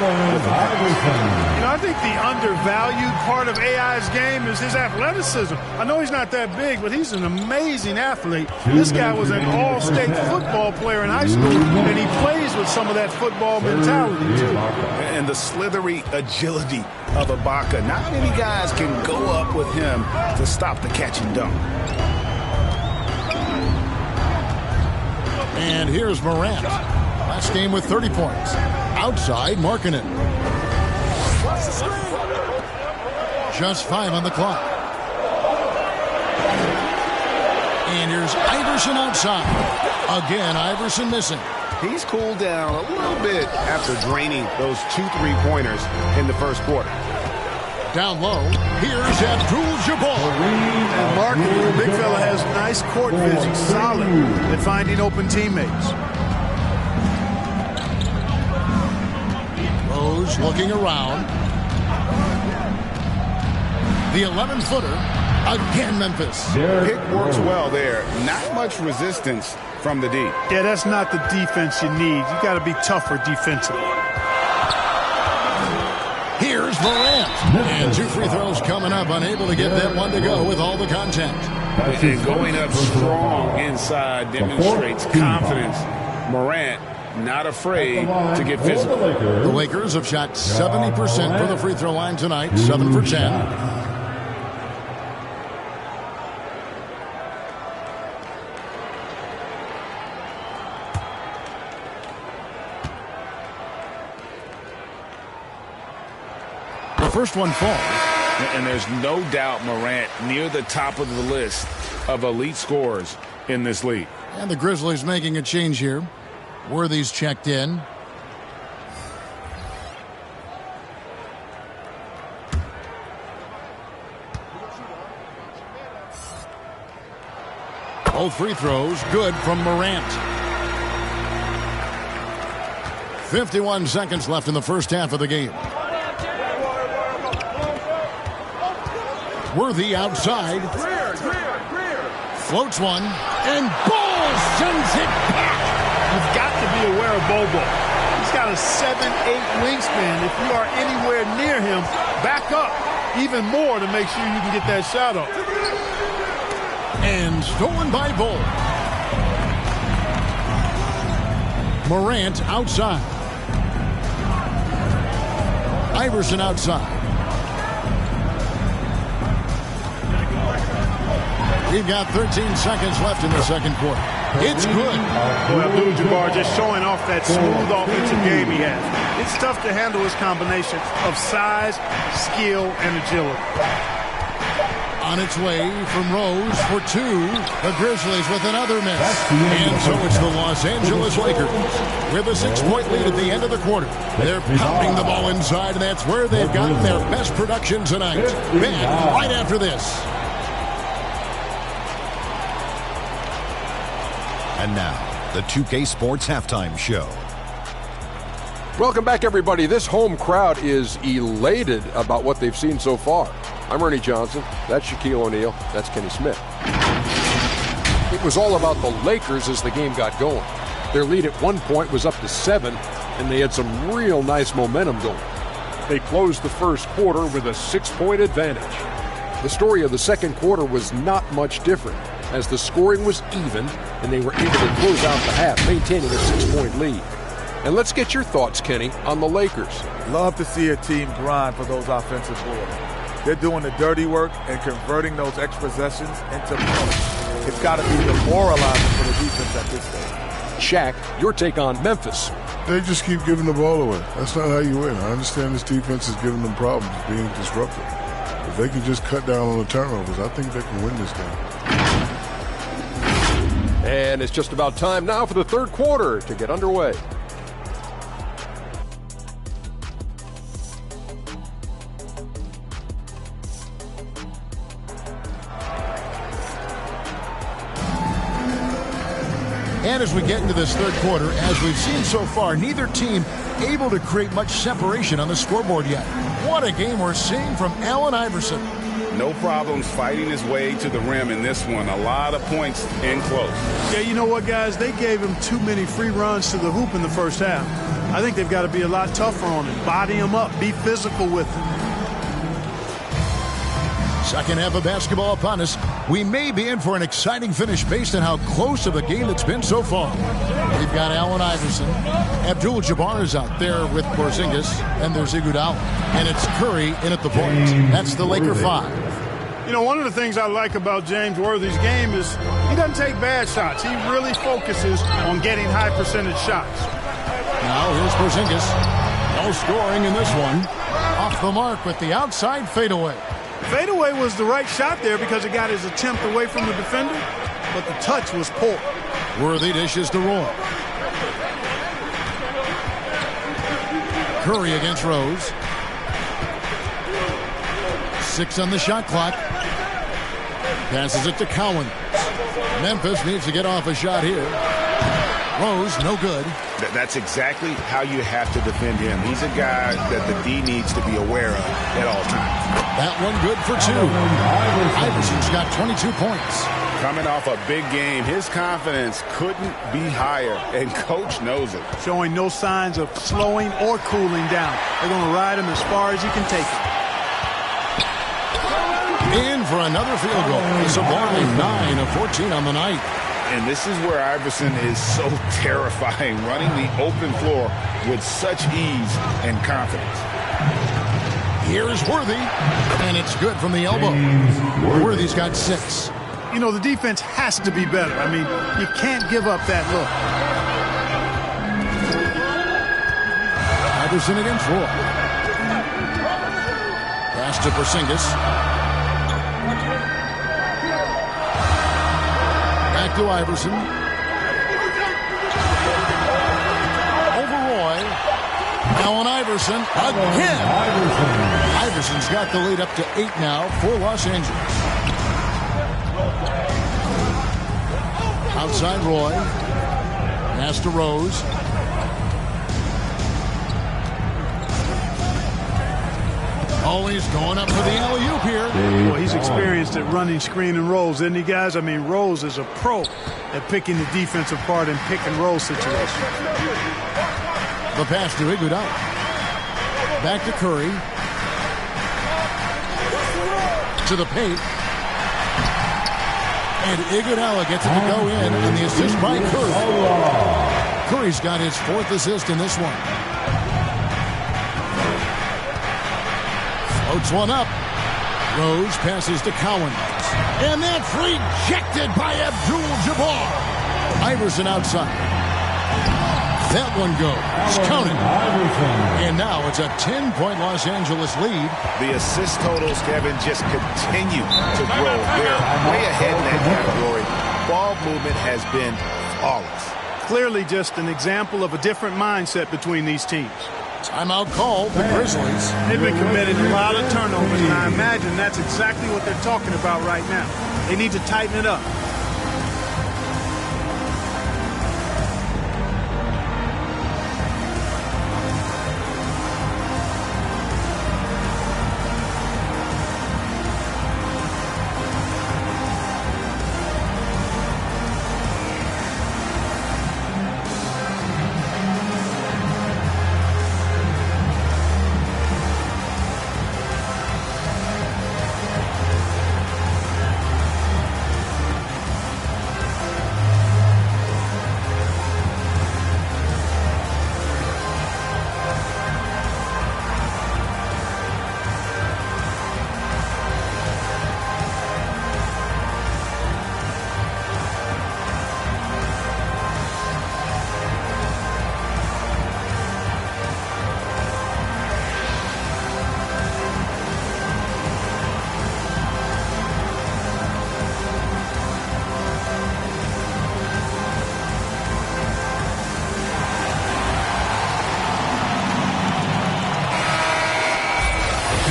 I think the undervalued part of AI's game is his athleticism. I know he's not that big, but he's an amazing athlete. This guy was an all-state football player in high school, and he plays with some of that football mentality, too. And the slithery agility of Ibaka. Not many guys can go up with him to stop the catch and dunk. And here's Morant. Last game with 30 points. Outside, Markkanen. Just 5 on the clock. And here's Iverson outside. Again, Iverson missing. He's cooled down a little bit after draining those 2 3-pointers in the first quarter. Down low, here's Abdul-Jabbar. And Markkanen, the big fella, has nice court vision, solid at finding open teammates. Rose looking around. The 11-footer, again Memphis. Pick works well there. Not much resistance from the D. Yeah, that's not the defense you need. You got to be tougher defensively. Here's Morant. And 2 free throws coming up. Unable to get that one to go with all the contact. And going up strong inside demonstrates confidence. Morant not afraid to get physical. The Lakers have shot 70% from the free throw line tonight. 7 for 10. First one falls. And there's no doubt Morant near the top of the list of elite scorers in this league. And the Grizzlies making a change here. Worthy's checked in. Both free throws good from Morant. 51 seconds left in the first half of the game. Worthy outside. Floats one. And Ball sends it back. You've got to be aware of Bobo. He's got a 7'8" wingspan. If you are anywhere near him, back up even more to make sure you can get that shot off. And stolen by Ball. Morant outside. Iverson outside. We've got 13 seconds left in the second quarter. It's good. Abdul-Jabbar just showing off that smooth offensive game he has. It's tough to handle his combination of size, skill, and agility. On its way from Rose for 2. The Grizzlies with another miss. And so it's the Los Angeles Lakers with a 6-point lead at the end of the quarter. They're pounding the ball inside, and that's where they've gotten their best production tonight. Back right after this. And now, the 2K Sports Halftime Show. Welcome back, everybody. This home crowd is elated about what they've seen so far. I'm Ernie Johnson. That's Shaquille O'Neal. That's Kenny Smith. It was all about the Lakers as the game got going. Their lead at one point was up to 7, and they had some real nice momentum going. They closed the first quarter with a 6-point advantage. The story of the second quarter was not much different, as the scoring was even, and they were able to close out the half, maintaining a 6-point lead. And let's get your thoughts, Kenny, on the Lakers. Love to see a team grind for those offensive boards. They're doing the dirty work and converting those extra possessions into points. It's got to be demoralizing for the defense at this stage. Shaq, your take on Memphis. They just keep giving the ball away. That's not how you win. I understand this defense is giving them problems, being disruptive. If they can just cut down on the turnovers, I think they can win this game. And it's just about time now for the third quarter to get underway. And as we get into this third quarter, as we've seen so far, neither team able to create much separation on the scoreboard yet. What a game we're seeing from Allen Iverson. No problems fighting his way to the rim in this one. A lot of points in close. Yeah, you know what, guys? They gave him too many free runs to the hoop in the first half. I think they've got to be a lot tougher on him. Body him up. Be physical with him. Second half of basketball upon us. We may be in for an exciting finish based on how close of a game it's been so far. We've got Allen Iverson. Abdul-Jabbar is out there with Porzingis. And there's Iguodala. And it's Curry in at the point. That's the Laker 5. You know, one of the things I like about James Worthy's game is he doesn't take bad shots. He really focuses on getting high percentage shots. Now here's Porzingis. No scoring in this one. Off the mark with the outside fadeaway. Fadeaway was the right shot there because it got his attempt away from the defender, but the touch was poor. Worthy dishes to Roy. Curry against Rose. 6 on the shot clock. Passes it to Cowan. Memphis needs to get off a shot here. Rose, no good. That's exactly how you have to defend him. He's a guy that the D needs to be aware of at all times. That one good for 2. Iverson's got 22 points. Coming off a big game, his confidence couldn't be higher, and coach knows it. Showing no signs of slowing or cooling down. They're going to ride him as far as he can take it. In for another field goal. Sabari 9 of 14 on the night. And this is where Iverson is so terrifying, running the open floor with such ease and confidence. Here is Worthy, and it's good from the elbow. Worthy's got 6. You know, the defense has to be better. I mean, you can't give up that look. Iverson against Roy. Pass to Porzingis. Back to Iverson. Over Roy. Allen Iverson again. Iverson's got the lead up to 8 now for Los Angeles. Outside Roy. Pass to Rose. Always going up for the alley-oop here. Well, he's experienced at running screen and rolls, isn't he, guys? I mean, Rose is a pro at picking the defense apart in pick and roll situations. The pass to Iguodala. Back to Curry. To the paint. And Iguodala gets it to go in on the assist by Curry. Curry's got his 4th assist in this one. Floats one up. Rose passes to Cowan. And that's rejected by Abdul-Jabbar. Iverson outside. That one goes. Counted. And now it's a 10-point Los Angeles lead. The assist totals, Kevin, just continue to grow. They're way ahead in that category. Ball movement has been flawless. Clearly just an example of a different mindset between these teams. Timeout call, the Grizzlies. They've been committing a lot of turnovers, and I imagine that's exactly what they're talking about right now. They need to tighten it up.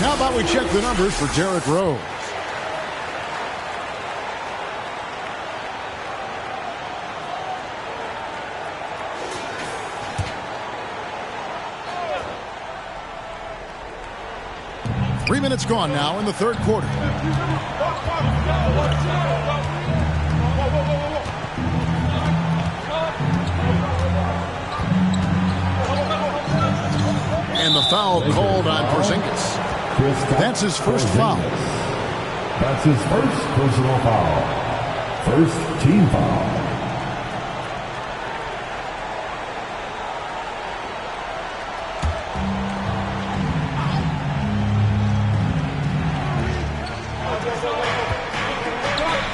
How about we check the numbers for Derrick Rose? 3 minutes gone now in the third quarter. And the foul called on Porzingis. That's his first foul. That's his first personal foul. First team foul.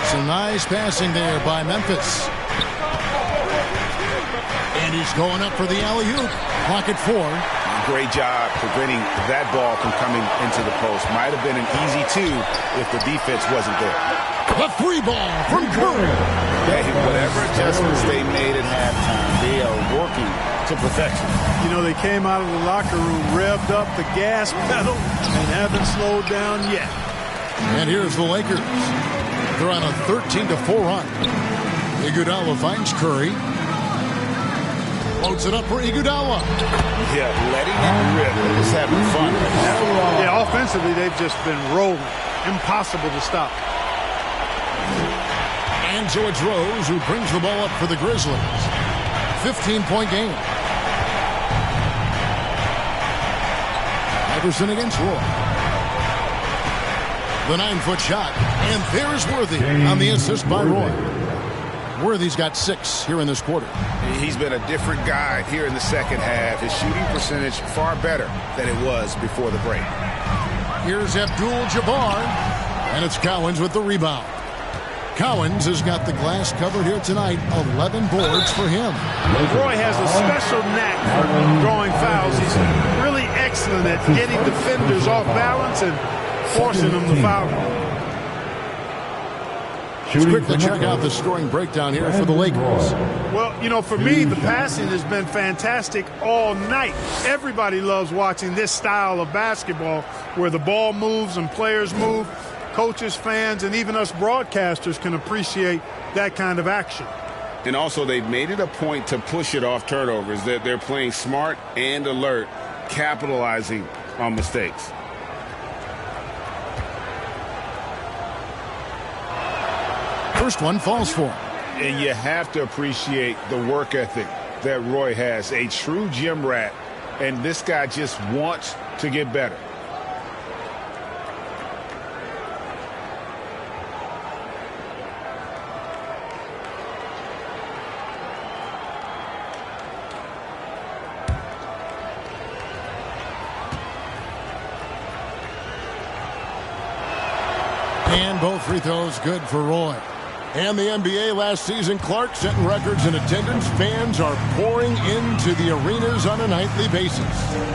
Some nice passing there by Memphis. And he's going up for the alley-oop. Clock at 4. Great job preventing that ball from coming into the post. Might have been an easy 2 if the defense wasn't there. A free ball from Curry. Hey, whatever adjustments they made at halftime, they are working to perfection. You know, they came out of the locker room, revved up the gas pedal, and haven't slowed down yet. And here's the Lakers. They're on a 13-4 run. Iguodala finds Curry. Loads it up for Iguodala. Yeah, letting it rip. Just having fun right now. Yeah, offensively, they've just been rolling. Impossible to stop. And so it's Rose who brings the ball up for the Grizzlies. 15-point game. Iverson against Roy. The 9-foot shot. And there's Worthy on the assist by Roy. Worthy's got 6 here in this quarter. He's been a different guy here in the second half. His shooting percentage far better than it was before the break. Here's Abdul-Jabbar, and it's Cowens with the rebound. Cowens has got the glass covered here tonight. 11 boards for him. Roy has a special knack for drawing fouls. He's really excellent at getting defenders off balance and forcing them to foul. Let's quickly check out the scoring breakdown here for the Lakers. Well, you know, for me, the passing has been fantastic all night. Everybody loves watching this style of basketball where the ball moves and players move. Coaches, fans, and even us broadcasters can appreciate that kind of action. And also, they've made it a point to push it off turnovers. They're playing smart and alert, capitalizing on mistakes. First one falls for him. And you have to appreciate the work ethic that Roy has. A true gym rat. And this guy just wants to get better. And both free throws good for Roy. And the NBA last season, Clark setting records in attendance. Fans are pouring into the arenas on a nightly basis.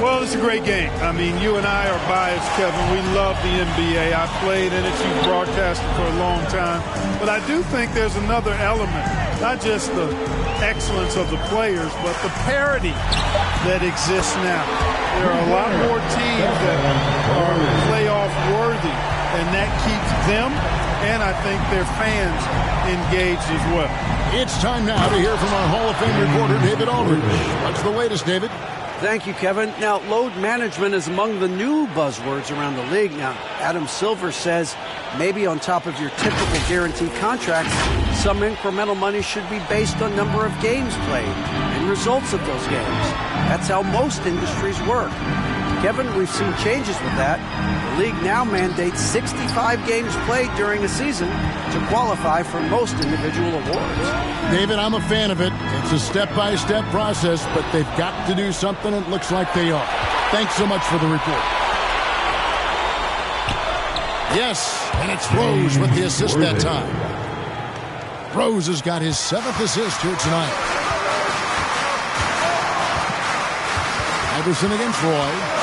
Well, it's a great game. I mean, you and I are biased, Kevin. We love the NBA. I played in it. You broadcasted for a long time. But I do think there's another element, not just the excellence of the players, but the parity that exists now. There are a lot more teams that are playoff worthy, and that keeps them and I think their fans engaged as well. It's time now to hear from our Hall of Fame reporter, David Aldridge. What's the latest, David? Thank you, Kevin. Now, load management is among the new buzzwords around the league. Now, Adam Silver says maybe on top of your typical guaranteed contracts, some incremental money should be based on number of games played and results of those games. That's how most industries work. Kevin, we've seen changes with that. The league now mandates 65 games played during a season to qualify for most individual awards. David, I'm a fan of it. It's a step-by-step process, but they've got to do something. It looks like they are. Thanks so much for the report. Yes, and it's Rose with the assist that time. Rose has got his 7th assist here tonight. Iverson against Roy.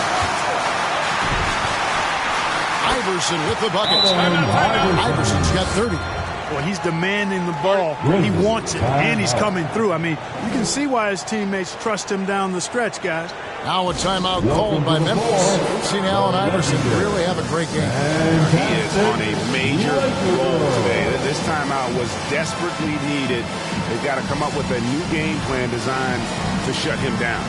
Iverson with the buckets. Iverson's got 30. Well, he's demanding the ball. He wants it, and he's coming through. I mean, you can see why his teammates trust him down the stretch, guys. Now a timeout called by Memphis. We've seen Allen Iverson really have a great game. He is on a major roll today. This timeout was desperately needed. They've got to come up with a new game plan designed to shut him down.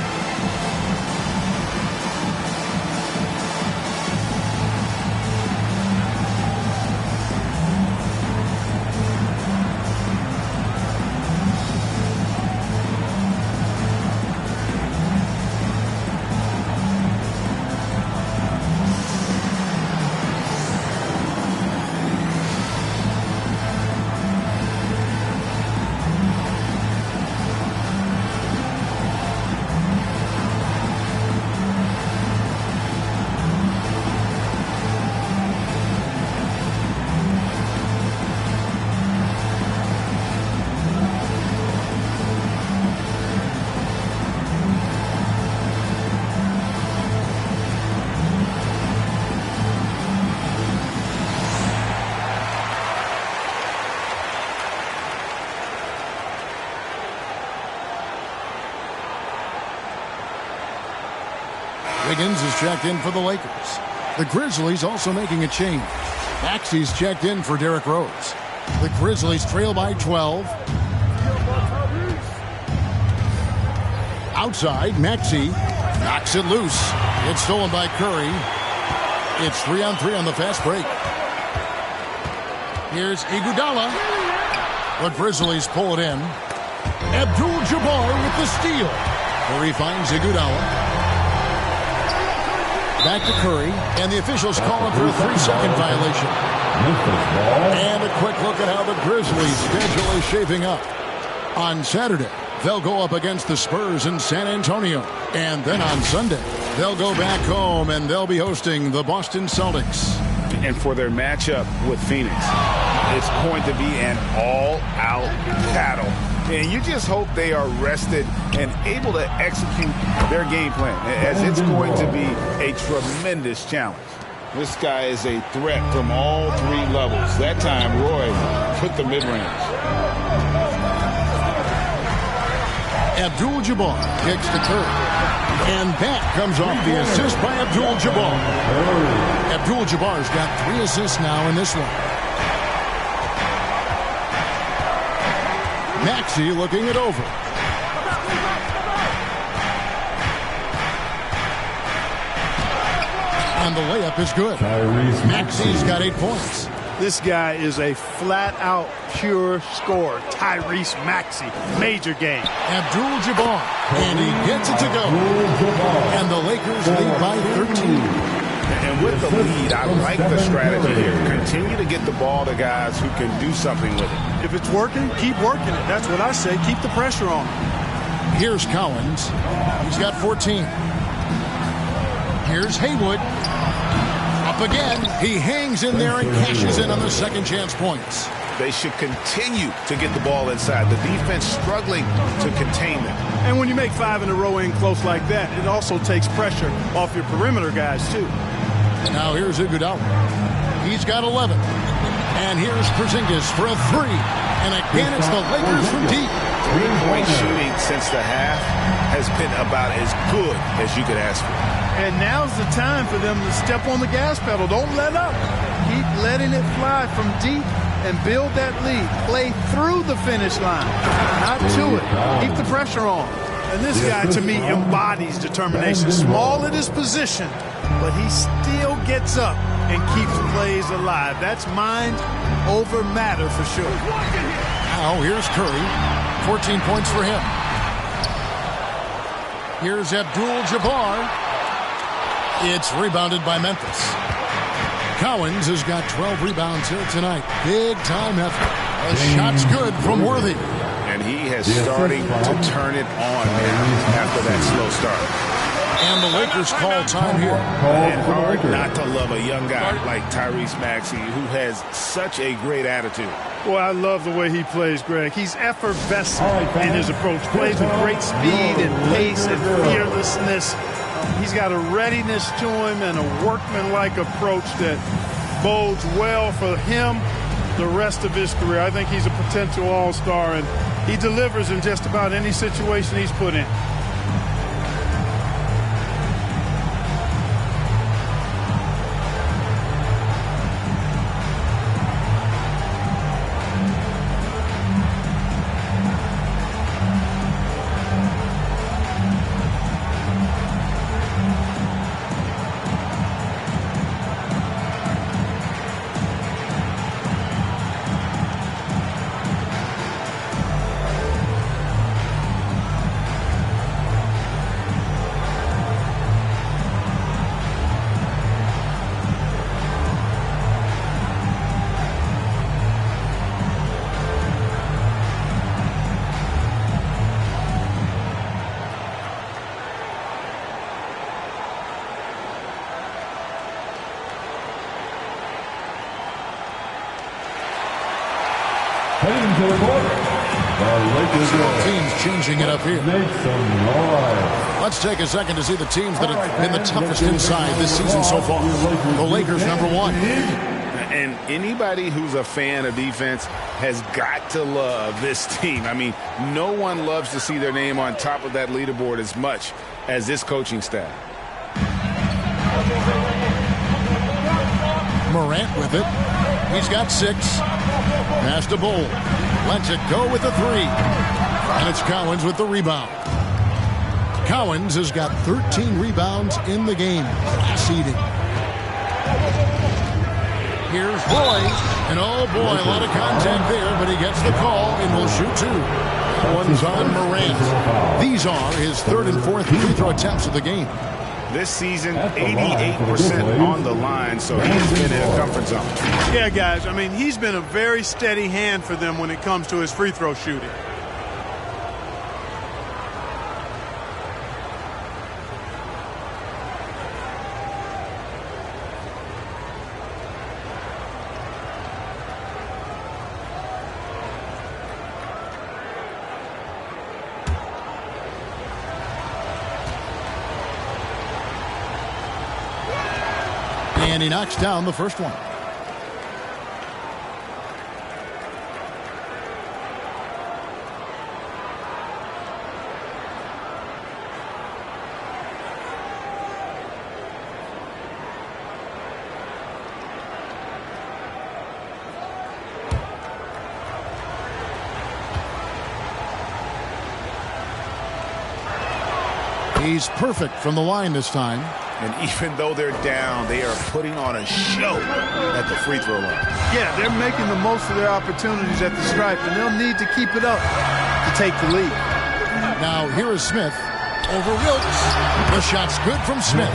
Wiggins is checked in for the Lakers. The Grizzlies also making a change. Maxey's checked in for Derrick Rose. The Grizzlies trail by 12. Outside, Maxey knocks it loose. It's stolen by Curry. It's 3-on-3 on the fast break. Here's Iguodala. The Grizzlies pull it in. Abdul-Jabbar with the steal. Curry finds Iguodala. Back to Curry, and the officials call him for a 3-second violation. And a quick look at how the Grizzlies' schedule is shaping up. On Saturday, they'll go up against the Spurs in San Antonio. And then on Sunday, they'll go back home and they'll be hosting the Boston Celtics. And for their matchup with Phoenix, it's going to be an all-out battle. And you just hope they are rested and able to execute their game plan, as it's going to be a tremendous challenge. This guy is a threat from all three levels. That time, Roy put the mid-range. Abdul-Jabbar kicks to Curry. And that comes off the assist by Abdul-Jabbar. Abdul-Jabbar's got 3 assists now in this one. Maxey looking it over. And the layup is good. Maxey's got 8 points. This guy is a flat-out pure scorer. Tyrese Maxey, major game. Abdul-Jabbar, and he gets it to go. And the Lakers lead by 13. And with the lead, I like the strategy here. Continue to get the ball to guys who can do something with it. If it's working, keep working it. That's what I say. Keep the pressure on. Here's Collins. He's got 14. Here's Haywood. Up again. He hangs in there and cashes in on the second chance points. They should continue to get the ball inside. The defense struggling to contain them. And when you make 5 in a row in close like that, it also takes pressure off your perimeter guys, too. Now here's Iguodala. He's got 11. And here's Porzingis for a 3. And again, it's the Lakers from deep. 3-point shooting since the half has been about as good as you could ask for. And now's the time for them to step on the gas pedal. Don't let up. Keep letting it fly from deep and build that lead. Play through the finish line, not to it. Keep the pressure on. And this guy, to me, embodies determination. Small at his position, but he still gets up and keeps plays alive. That's mind over matter for sure. Now here's Curry. 14 points for him. Here's Abdul-Jabbar. It's rebounded by Memphis. Collins has got 12 rebounds here tonight. Big time effort. The shot's good from Worthy. And he has starting to turn it on now after that slow start. And the Lakers call time here. And hard not to love a young guy like Tyrese Maxey, who has such a great attitude. Well, I love the way he plays, Greg. He's effervescent in his approach. Plays with great speed and pace and fearlessness. He's got a readiness to him and a workmanlike approach that bodes well for him the rest of his career. I think he's a potential all-star, and he delivers in just about any situation he's put in. Teams changing it up here. Let's take a second to see the teams that have been the toughest inside this season so far. The Lakers, number 1. And anybody who's a fan of defense has got to love this team. I mean, no one loves to see their name on top of that leaderboard as much as this coaching staff. Morant with it. He's got 6. Pass to Bull. Lets it go with the 3. And it's Cowens with the rebound. Cowens has got 13 rebounds in the game. Class eating. Here's Roy. And oh boy, a lot of contact there, but he gets the call and will shoot 2. One's on Morant. These are his 3rd and 4th free throw attempts of the game. This season, 88% on the line, so he's been in a comfort zone. Yeah, guys, I mean, he's been a very steady hand for them when it comes to his free throw shooting. And he knocks down the first one. He's perfect from the line this time. And even though they're down, they are putting on a show at the free throw line. Yeah, they're making the most of their opportunities at the stripe, and they'll need to keep it up to take the lead. Now here is Smith over Wilkes. The shot's good from Smith.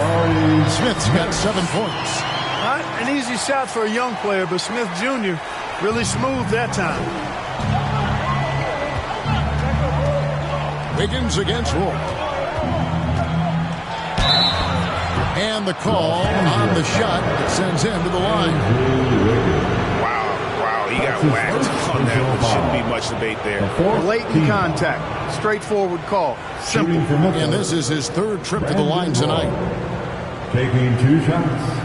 Smith's got 7 points. Not an easy shot for a young player, but Smith Jr. really smooth that time. Wiggins against Roy. And the call on the shot that sends him to the line. Wow, he got whacked on that one. Shouldn't be much debate there. Blatant contact, straightforward call, simple. And this is his 3rd trip to the line tonight. Taking 2 shots.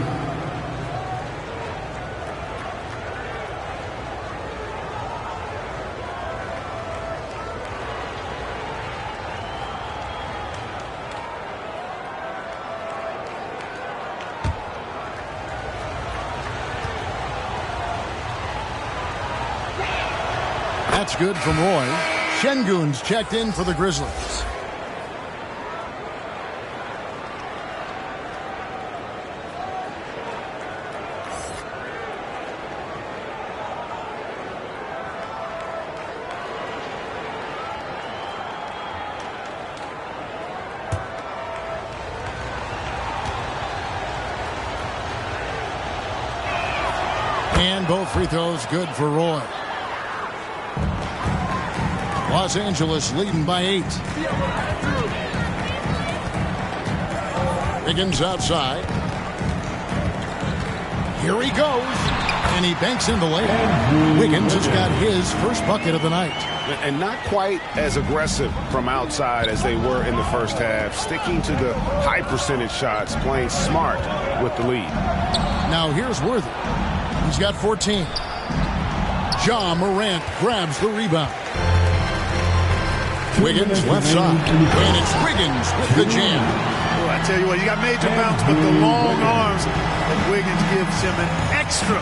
That's good from Roy. Şengün's checked in for the Grizzlies. And both free throws good for Roy. Los Angeles leading by 8. Wiggins outside. Here he goes. And he banks in the lane. Wiggins has got his first bucket of the night. And not quite as aggressive from outside as they were in the first half. Sticking to the high percentage shots, playing smart with the lead. Now here's Worthy. He's got 14. Ja Morant grabs the rebound. Wiggins left side. And it's Wiggins with the jam. Well, I tell you what, you got major bounce, but the long arms of Wiggins gives him an extra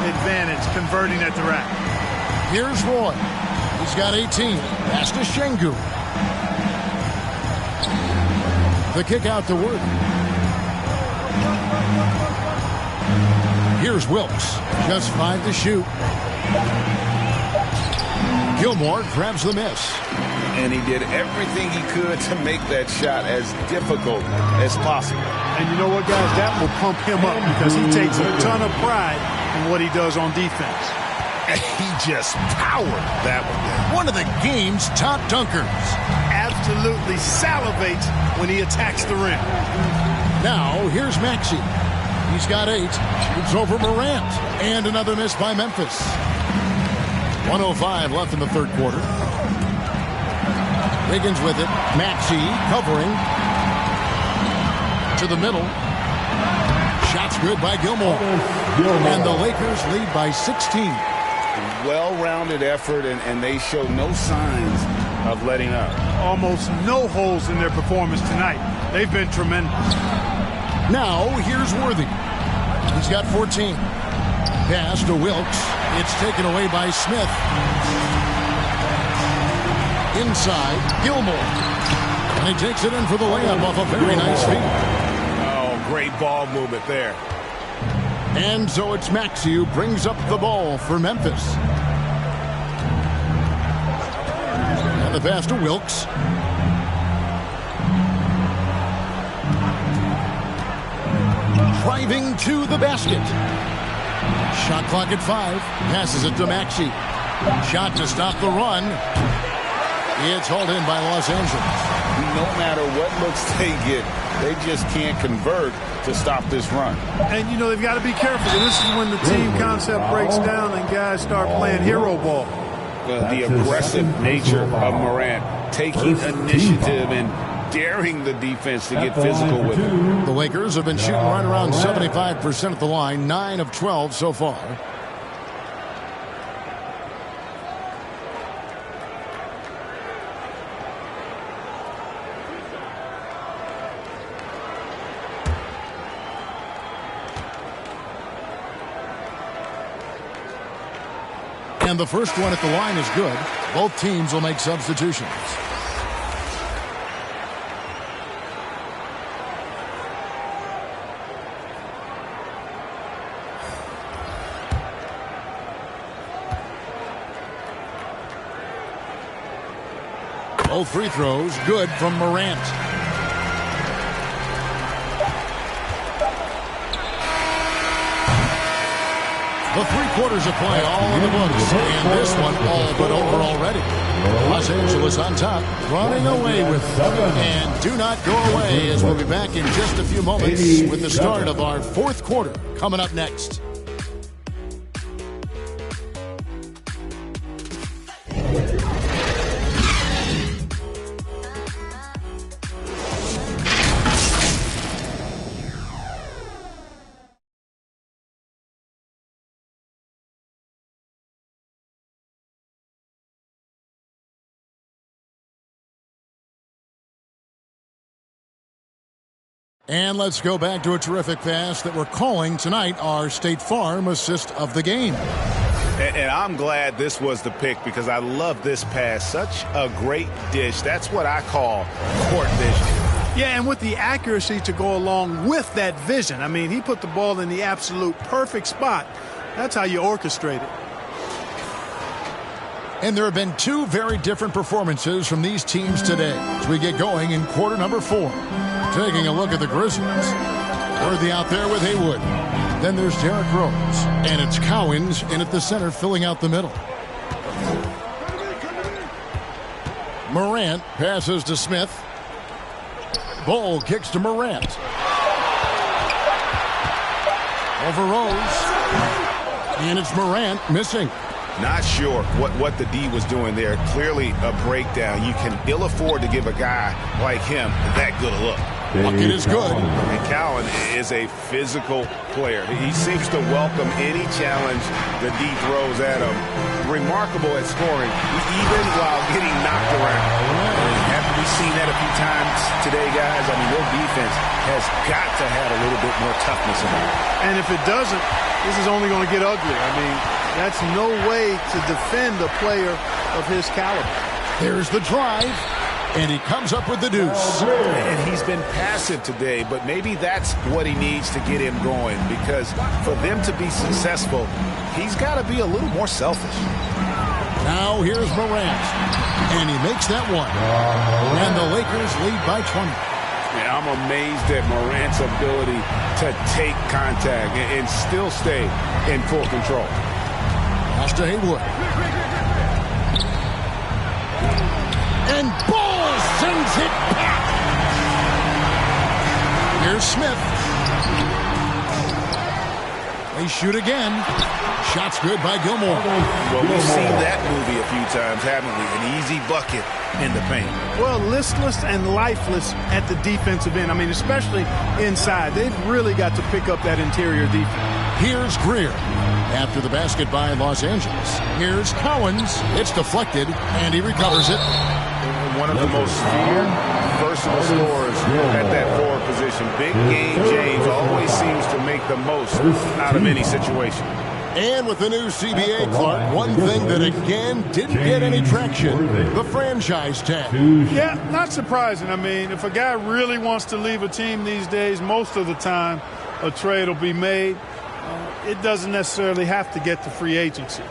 advantage converting at the rack. Here's Roy. He's got 18. Pass to Şengün. The kick out to Worthy. Here's Wilkes. Just 5 to shoot. Gilmore grabs the miss. And he did everything he could to make that shot as difficult as possible. And you know what, guys? That will pump him up because he takes a ton of pride in what he does on defense. And he just powered that one. One of the game's top dunkers. Absolutely salivates when he attacks the rim. Now, here's Maxey. He's got 8. It's over Morant. And another miss by Memphis. 1:05 left in the third quarter. Wiggins with it. Maxey covering. To the middle. Shots good by Gilmore. And the Lakers lead by 16. Well-rounded effort, and they show no signs of letting up. Almost no holes in their performance tonight. They've been tremendous. Now, here's Worthy. He's got 14. Pass to Wilkes. It's taken away by Smith. Inside, Gilmore. And he takes it in for the layup off a very nice feed. Oh, great ball movement there. And so it's Maxey who brings up the ball for Memphis. And the pass to Wilkes. Driving to the basket. Shot clock at 5. Passes it to Maxey. Shot to stop the run. It's hauled in by Los Angeles. No matter what looks they get, they just can't convert to stop this run. And, you know, they've got to be careful. This is when the team concept breaks down and guys start playing hero ball. The aggressive nature of Morant, taking initiative and daring the defense to get physical with him. The Lakers have been shooting right around 75% at the line, 9 of 12 so far. And the first one at the line is good. Both teams will make substitutions. Both free throws good from Morant. The 3 quarters of play all in the books, and this one all but over already. Los Angeles on top, running away with them. And do not go away, as we'll be back in just a few moments with the start of our 4th quarter coming up next. And let's go back to a terrific pass that we're calling tonight our State Farm assist of the game. And I'm glad this was the pick because I love this pass. Such a great dish. That's what I call court vision. Yeah, and with the accuracy to go along with that vision. I mean, he put the ball in the absolute perfect spot. That's how you orchestrate it. And there have been 2 very different performances from these teams today as we get going in quarter number 4. Taking a look at the Grizzlies. Worthy out there with Haywood. Then there's Derrick Rose. And it's Cowens in at the center filling out the middle. Morant passes to Smith. Ball kicks to Morant. Over Rose. And it's Morant missing. Not sure what the D was doing there. Clearly a breakdown. You can ill afford to give a guy like him that good a look. Bucket is good. And Cowan is a physical player. He seems to welcome any challenge the D throws at him. Remarkable at scoring, even while getting knocked around. Haven't we seen that a few times today, guys? I mean, their defense has got to have a little bit more toughness in it. And if it doesn't, this is only going to get ugly. I mean, that's no way to defend a player of his caliber. There's the drive. And he comes up with the deuce. And he's been passive today, but maybe that's what he needs to get him going, because for them to be successful, he's got to be a little more selfish. Now here's Morant. And he makes that one. And the Lakers lead by 20. Yeah, I'm amazed at Morant's ability to take contact and still stay in full control. Pass to Haywood. And Ball sends it back. Here's Smith. They shoot again. Shot's good by Gilmore. Well, we've seen that movie a few times, haven't we? An easy bucket in the paint. Well, listless and lifeless at the defensive end. I mean, especially inside. They've really got to pick up that interior defense. Here's Greer. After the basket by Los Angeles. Here's Cowens. It's deflected, and he recovers it. One of the most versatile scorers at that forward position. Big game James always seems to make the most out of any situation. And with the new CBA, Clark, one thing that again didn't get any traction, the franchise tag. Yeah, not surprising. I mean, if a guy really wants to leave a team these days, most of the time a trade will be made. It doesn't necessarily have to get to free agency.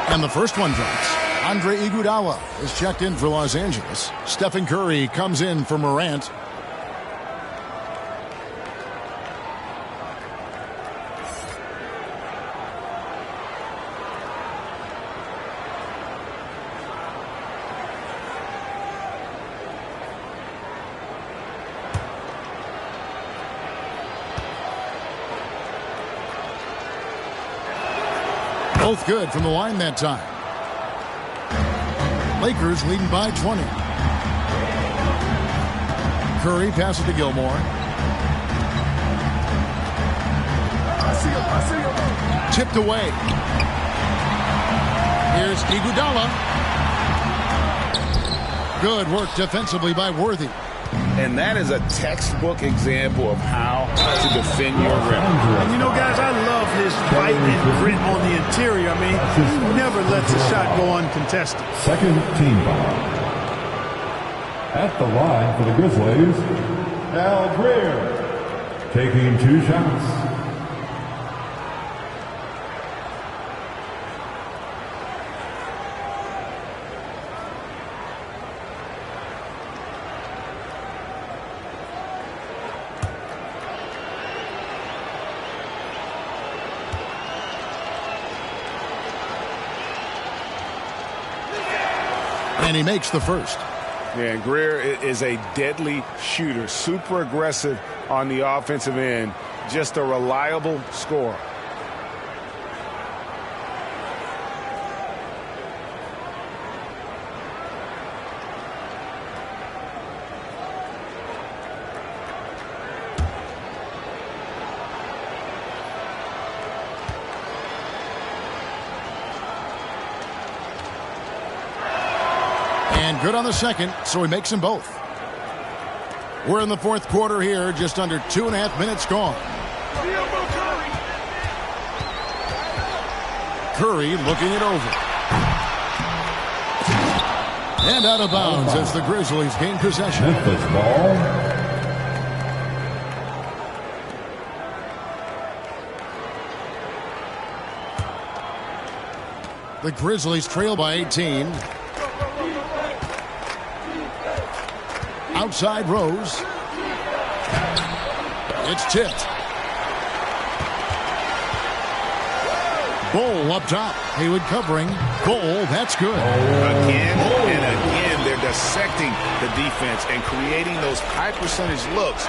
And the first one drops. Andre Iguodala is checked in for Los Angeles. Stephen Curry comes in for Morant. Both good from the line that time. Lakers leading by 20. Curry passes to Gilmore. Tipped away. Here's Iguodala. Good work defensively by Worthy. And that is a textbook example of how to defend your rim. And you know, guys, I love his fight and grit on the interior. I mean, he never lets a shot go uncontested. Second team foul. At the line for the Grizzlies, Al Greer taking 2 shots. And he makes the first. Yeah, and Greer is a deadly shooter, super aggressive on the offensive end, just a reliable scorer. And good on the second, so he makes them both. We're in the fourth quarter here, just under 2.5 minutes gone. Curry looking it over. And out of bounds as the Grizzlies gain possession. Memphis ball. The Grizzlies trail by 18. Outside Rose. It's tipped. Bol up top. Haywood covering. Bol, that's good. Again and again, they're dissecting the defense and creating those high percentage looks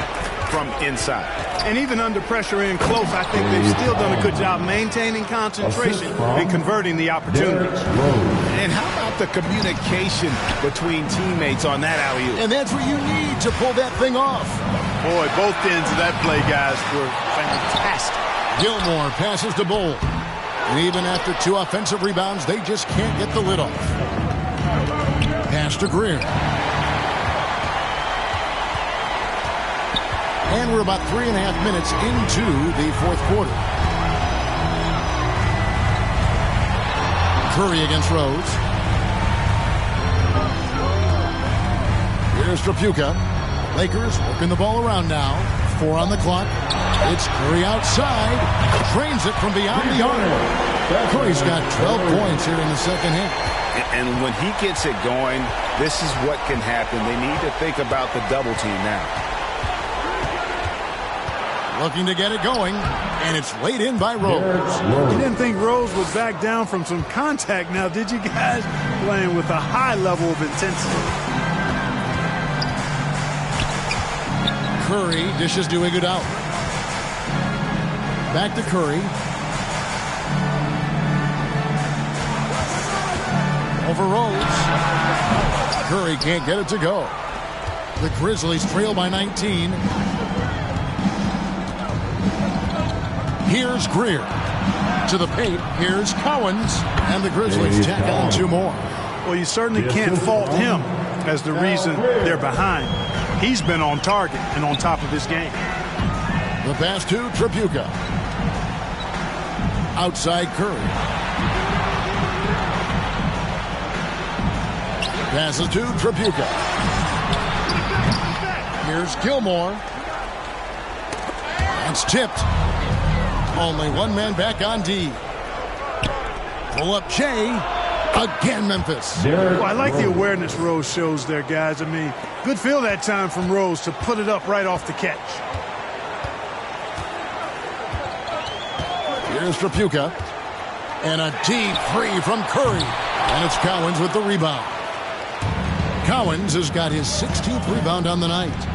from inside. And even under pressure in close, I think they've still done a good job maintaining concentration and converting the opportunities. And how about the communication between teammates on that alley-oop? And that's what you need to pull that thing off. Boy, both ends of that play, guys, were fantastic. Gilmore passes to Bol. And even after 2 offensive rebounds, they just can't get the lid off. Pass to Greer. And we're about 3.5 minutes into the fourth quarter. Curry against Rose. Here's Trapuka. Lakers working the ball around now. 4 on the clock. It's Curry outside. Trains it from beyond the arc. Curry's got 12 points here in the second half. And when he gets it going, this is what can happen. They need to think about the double team now. Looking to get it going, and it's laid in by Rose. You didn't think Rose would back down from some contact now, did you guys? Playing with a high level of intensity. Curry dishes to Iguodala. Back to Curry. Over Rose. Curry can't get it to go. The Grizzlies trail by 19. Here's Greer. To the paint. Here's Cowens. And the Grizzlies tack on 2 more. Well, you certainly can't fault him. as the reason they're behind. He's been on target and on top of his game. The pass to Tripucka. Outside Curry. Passes to Tripucka. Here's Gilmore. It's tipped. Only one man back on D. Pull up Jay. Again, Memphis. Well, I like the awareness Rose shows there, guys. I mean, good feel that time from Rose to put it up right off the catch. Here's Tripucka. And a deep three from Curry. And it's Cowens with the rebound. Cowens has got his 16th rebound on the night.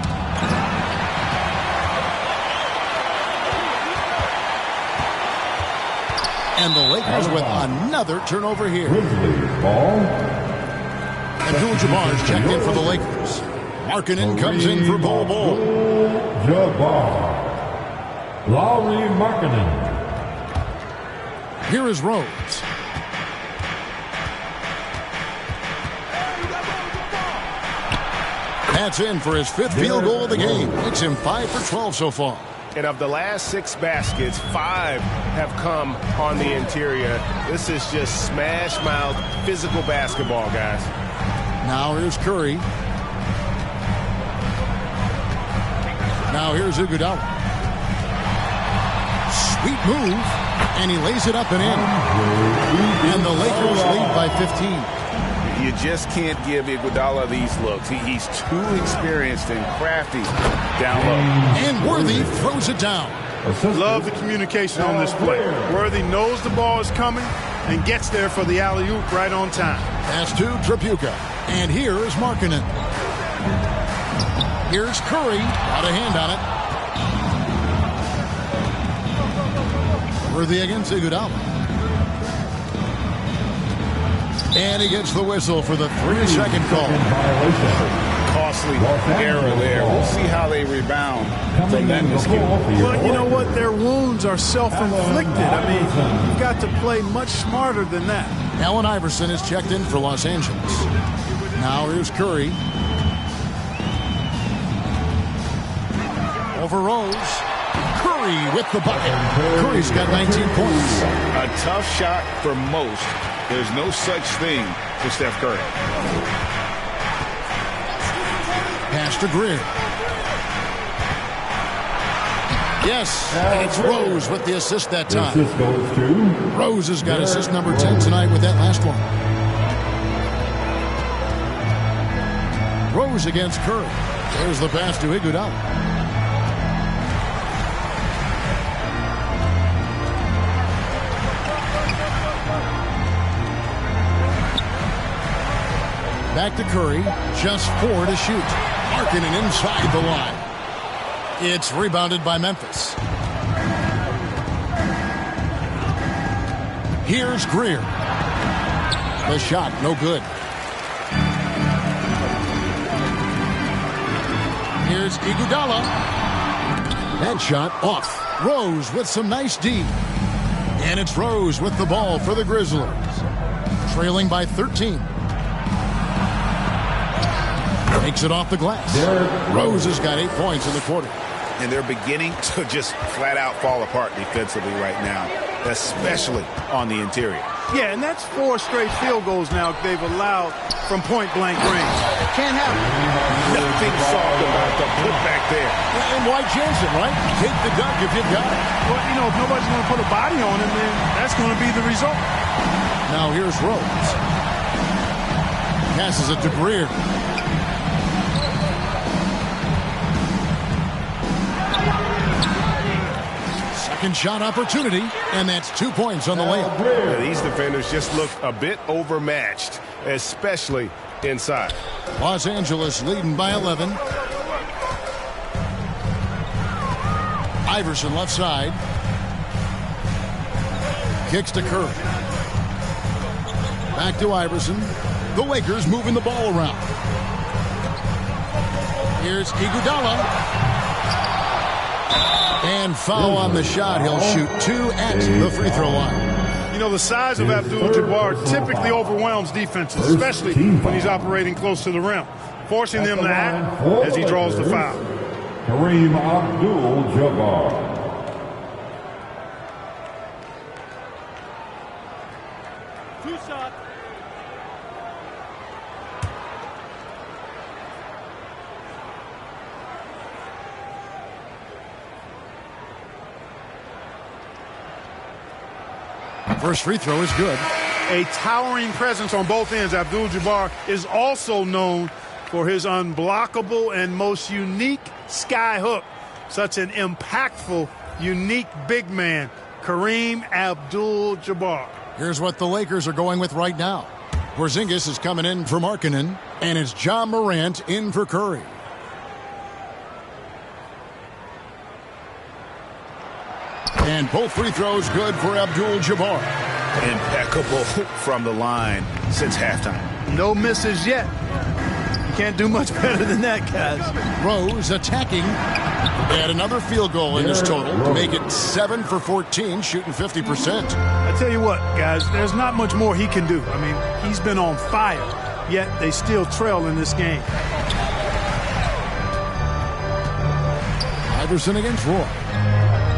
And the Lakers with another turnover here. Abdul-Jabbar is checked in for the Lakers. Markkanen comes in for Bol Bol. Jabbar. Lauri Markkanen. Here is Rose. That's in for his 5th field goal of the game. Makes him 5 for 12 so far. And of the last 6 baskets, 5 have come on the interior. This is just smash mouth physical basketball, guys. Now here's Curry. Now here's Iguodala. Sweet move. And he lays it up and in. And the Lakers lead by 15. You just can't give Iguodala these looks. He's too experienced and crafty down low. And Worthy throws it down. Love the communication on this play. Worthy knows the ball is coming and gets there for the alley-oop right on time. Pass to Tripucka. And here is Markkanen. Here's Curry. Got a hand on it. Worthy against Iguodala. And he gets the whistle for the 3-second call. Costly error there. We'll see how they rebound from that miscue. Well, you know what? Their wounds are self-inflicted. I mean, you've got to play much smarter than that. Allen Iverson is checked in for Los Angeles. Now here's Curry. Over Rose. Curry with the bucket. Curry's got 19 points. A tough shot for most. There's no such thing for Steph Curry. Pass to Greer. Yes, and it's Rose with the assist that time. Rose has got assist number 10 tonight with that last one. Rose against Curry. There's the pass to Iguodala. Back to Curry, just 4 to shoot. Markkanen inside the line. It's rebounded by Memphis. Here's Greer. The shot, no good. Here's Iguodala. That shot off. Rose with some nice D. And it's Rose with the ball for the Grizzlies. Trailing by 13. Takes it off the glass. Rose has got 8 points in the quarter. And they're beginning to just flat out fall apart defensively right now, especially on the interior. Yeah, and that's 4 straight field goals now they've allowed from point-blank range. Can't happen. Nothing soft about the putback there. And why chance it, right? Take the dunk if you've got it. Well, you know, if nobody's going to put a body on him, then that's going to be the result. Now here's Rose. Passes it to Greer. Second shot opportunity, and that's 2 points on the layup. Yeah, these defenders just look a bit overmatched, especially inside. Los Angeles leading by 11. Iverson left side. Kicks to Curry. Back to Iverson. The Lakers moving the ball around. Here's Iguodala. And foul on the shot. He'll shoot 2 at the free throw line. You know, the size of Abdul-Jabbar typically overwhelms defenses, especially when he's operating close to the rim, forcing them to act as he draws the foul. Kareem Abdul-Jabbar. First free throw is good. A towering presence on both ends. Abdul-Jabbar is also known for his unblockable and most unique sky hook. Such an impactful, unique big man, Kareem Abdul-Jabbar. Here's what the Lakers are going with right now. Porzingis is coming in for Markkanen, and it's John Morant in for Curry. And both free throws good for Abdul-Jabbar. Impeccable from the line since halftime. No misses yet. You can't do much better than that, guys. Rose attacking. And another field goal in his total to make it 7 for 14, shooting 50%. I tell you what, guys, there's not much more he can do. I mean, he's been on fire, yet they still trail in this game. Iverson against Roy.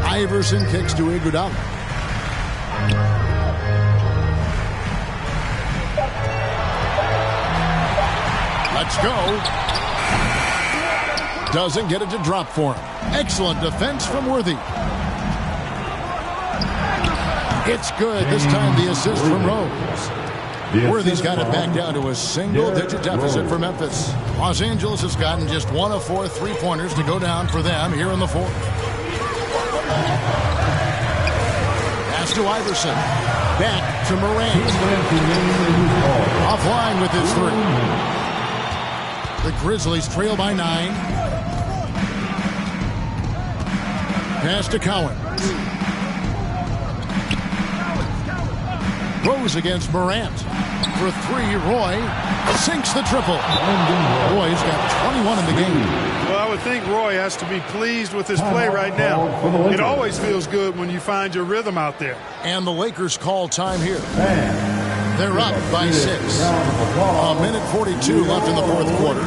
Iverson kicks to Iguodala. Let's go. Doesn't get it to drop for him. Excellent defense from Worthy. It's good. This time the assist from Rose. Worthy's got it back down to a single-digit deficit for Memphis. Los Angeles has gotten just 1 of 4 three-pointers to go down for them here in the fourth. Pass to Iverson. Back to Morant. Offline with his three. The Grizzlies trail by 9. Pass to Cowan. Rose against Morant. For 3, Roy sinks the triple. Roy's got 21 in the game. Well, I would think Roy has to be pleased with his play right now. It always feels good when you find your rhythm out there. And the Lakers call time here. They're up by 6. A minute 42 left in the fourth quarter.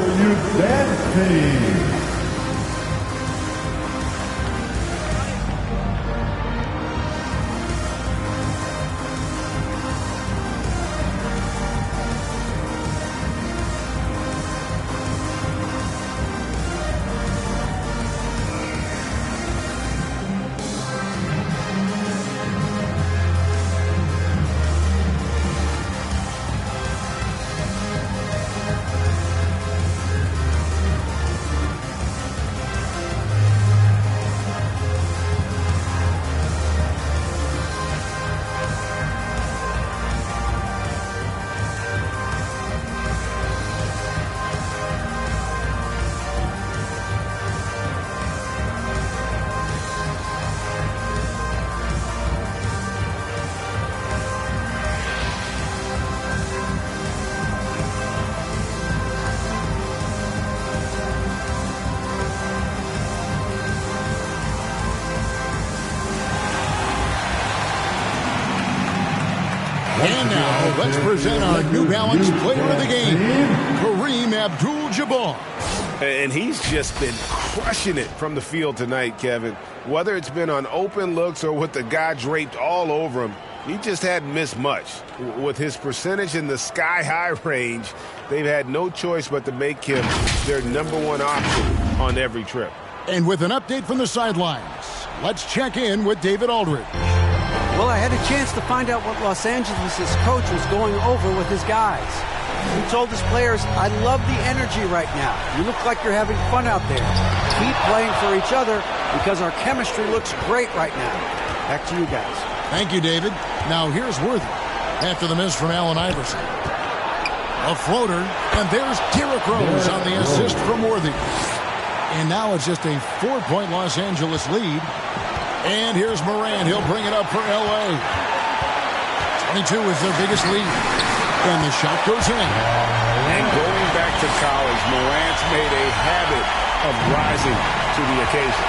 And now, let's present our New Balance Player of the Game, Kareem Abdul-Jabbar. And he's just been crushing it from the field tonight, Kevin. Whether it's been on open looks or with the guy draped all over him, he just hadn't missed much. With his percentage in the sky-high range, they've had no choice but to make him their '1 option on every trip. And with an update from the sidelines, let's check in with David Aldridge. Well, I had a chance to find out what Los Angeles' coach was going over with his guys. He told his players, I love the energy right now. You look like you're having fun out there. Keep playing for each other because our chemistry looks great right now. Back to you guys. Thank you, David. Now here's Worthy after the miss from Allen Iverson. A floater, and there's Derrick Rose on the assist from Worthy. And now it's just a 4-point Los Angeles lead. And here's Morant. He'll bring it up for L.A. 22 is their biggest lead. And the shot goes in. And going back to college, Morant's made a habit of rising to the occasion.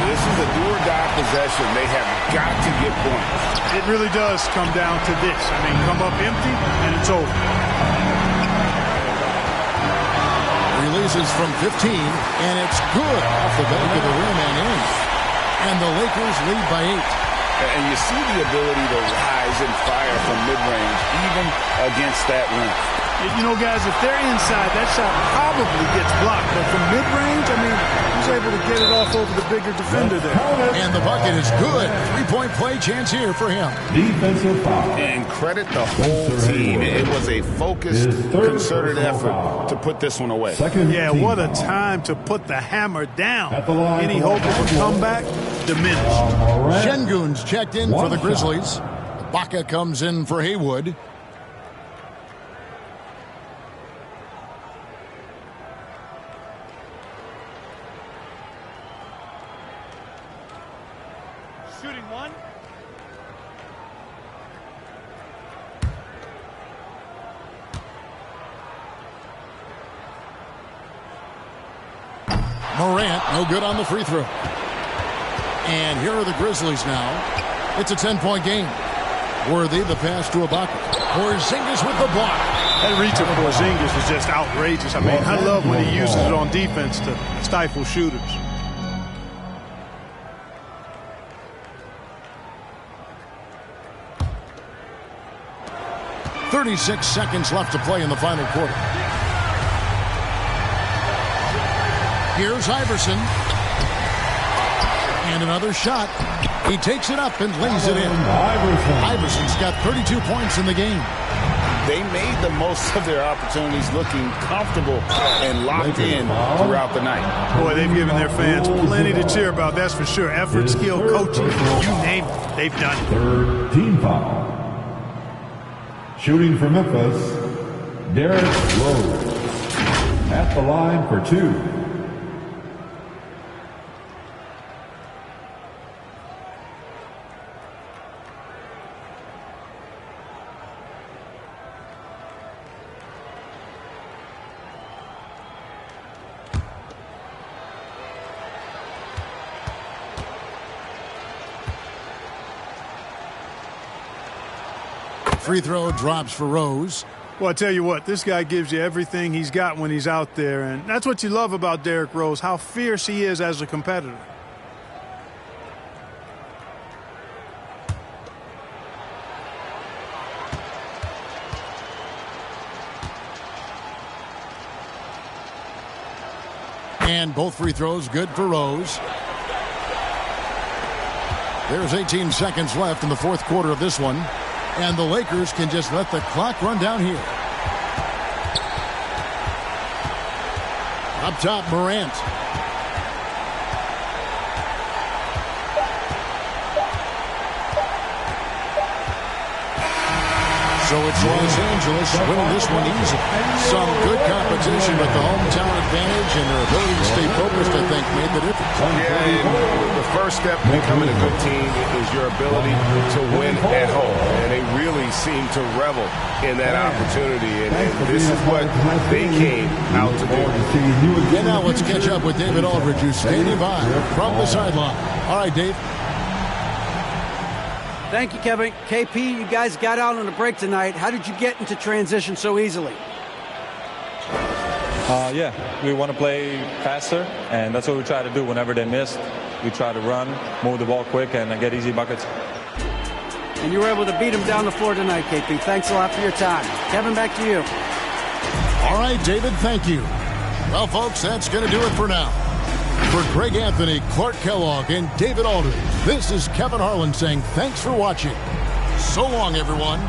This is a do-or-die possession. They have got to get points. It really does come down to this. I mean, come up empty, and it's over. Releases from 15, and it's good off the back of the rim and in. And the Lakers lead by 8. And you see the ability to rise and fire from mid-range, even against that length. You know, guys, if they're inside, that shot probably gets blocked. But from mid-range, I mean, he's able to get it off over the bigger defender there. And the bucket is good. 3-point play chance here for him. Defensive foul. And credit the whole team. It was a focused, concerted effort to put this one away. Yeah, what a time to put the hammer down. Any hope of a comeback diminished. Şengün's checked in for the Grizzlies. Ibaka comes in for Haywood. Shooting one. Morant, no good on the free throw. And here are the Grizzlies now. It's a 10-point game. Worthy, the pass to Ibaka. Porzingis with the block. That reach of Porzingis is just outrageous. I mean, I love when he uses it on defense to stifle shooters. .36 seconds left to play in the final quarter. Here's Iverson. And another shot. He takes it up and lays it in. Iverson's got 32 points in the game. They made the most of their opportunities, looking comfortable and locked in throughout the night. Boy, they've given their fans plenty to cheer about, that's for sure. Effort, skill, coaching, you name it, they've done it. Third team foul. Shooting for Memphis, Derrick Rose. At the line for 2. Free throw drops for Rose. Well, I tell you what, this guy gives you everything he's got when he's out there, and that's what you love about Derrick Rose, how fierce he is as a competitor. And both free throws good for Rose. There's 18 seconds left in the fourth quarter of this one. And the Lakers can just let the clock run down here. Up top, Morant. So it's Los Angeles winning this one easy. Some good competition, but the hometown advantage and their ability to stay focused, I think, made the difference. Yeah, the first step in becoming a good team is your ability to win at home. And they really seem to revel in that opportunity. And this is what they came out to do. And now let's catch up with David Aldridge, who's standing by from the sideline. All right, Dave. Thank you, Kevin. KP, you guys got out on a break tonight. How did you get into transition so easily? Yeah, we want to play faster, and that's what we try to do whenever they miss. We try to run, move the ball quick, and get easy buckets. And you were able to beat them down the floor tonight, KP. Thanks a lot for your time. Kevin, back to you. All right, David, thank you. Well, folks, that's going to do it for now. For Greg Anthony, Clark Kellogg, and David Aldridge, this is Kevin Harlan saying thanks for watching. So long, everyone.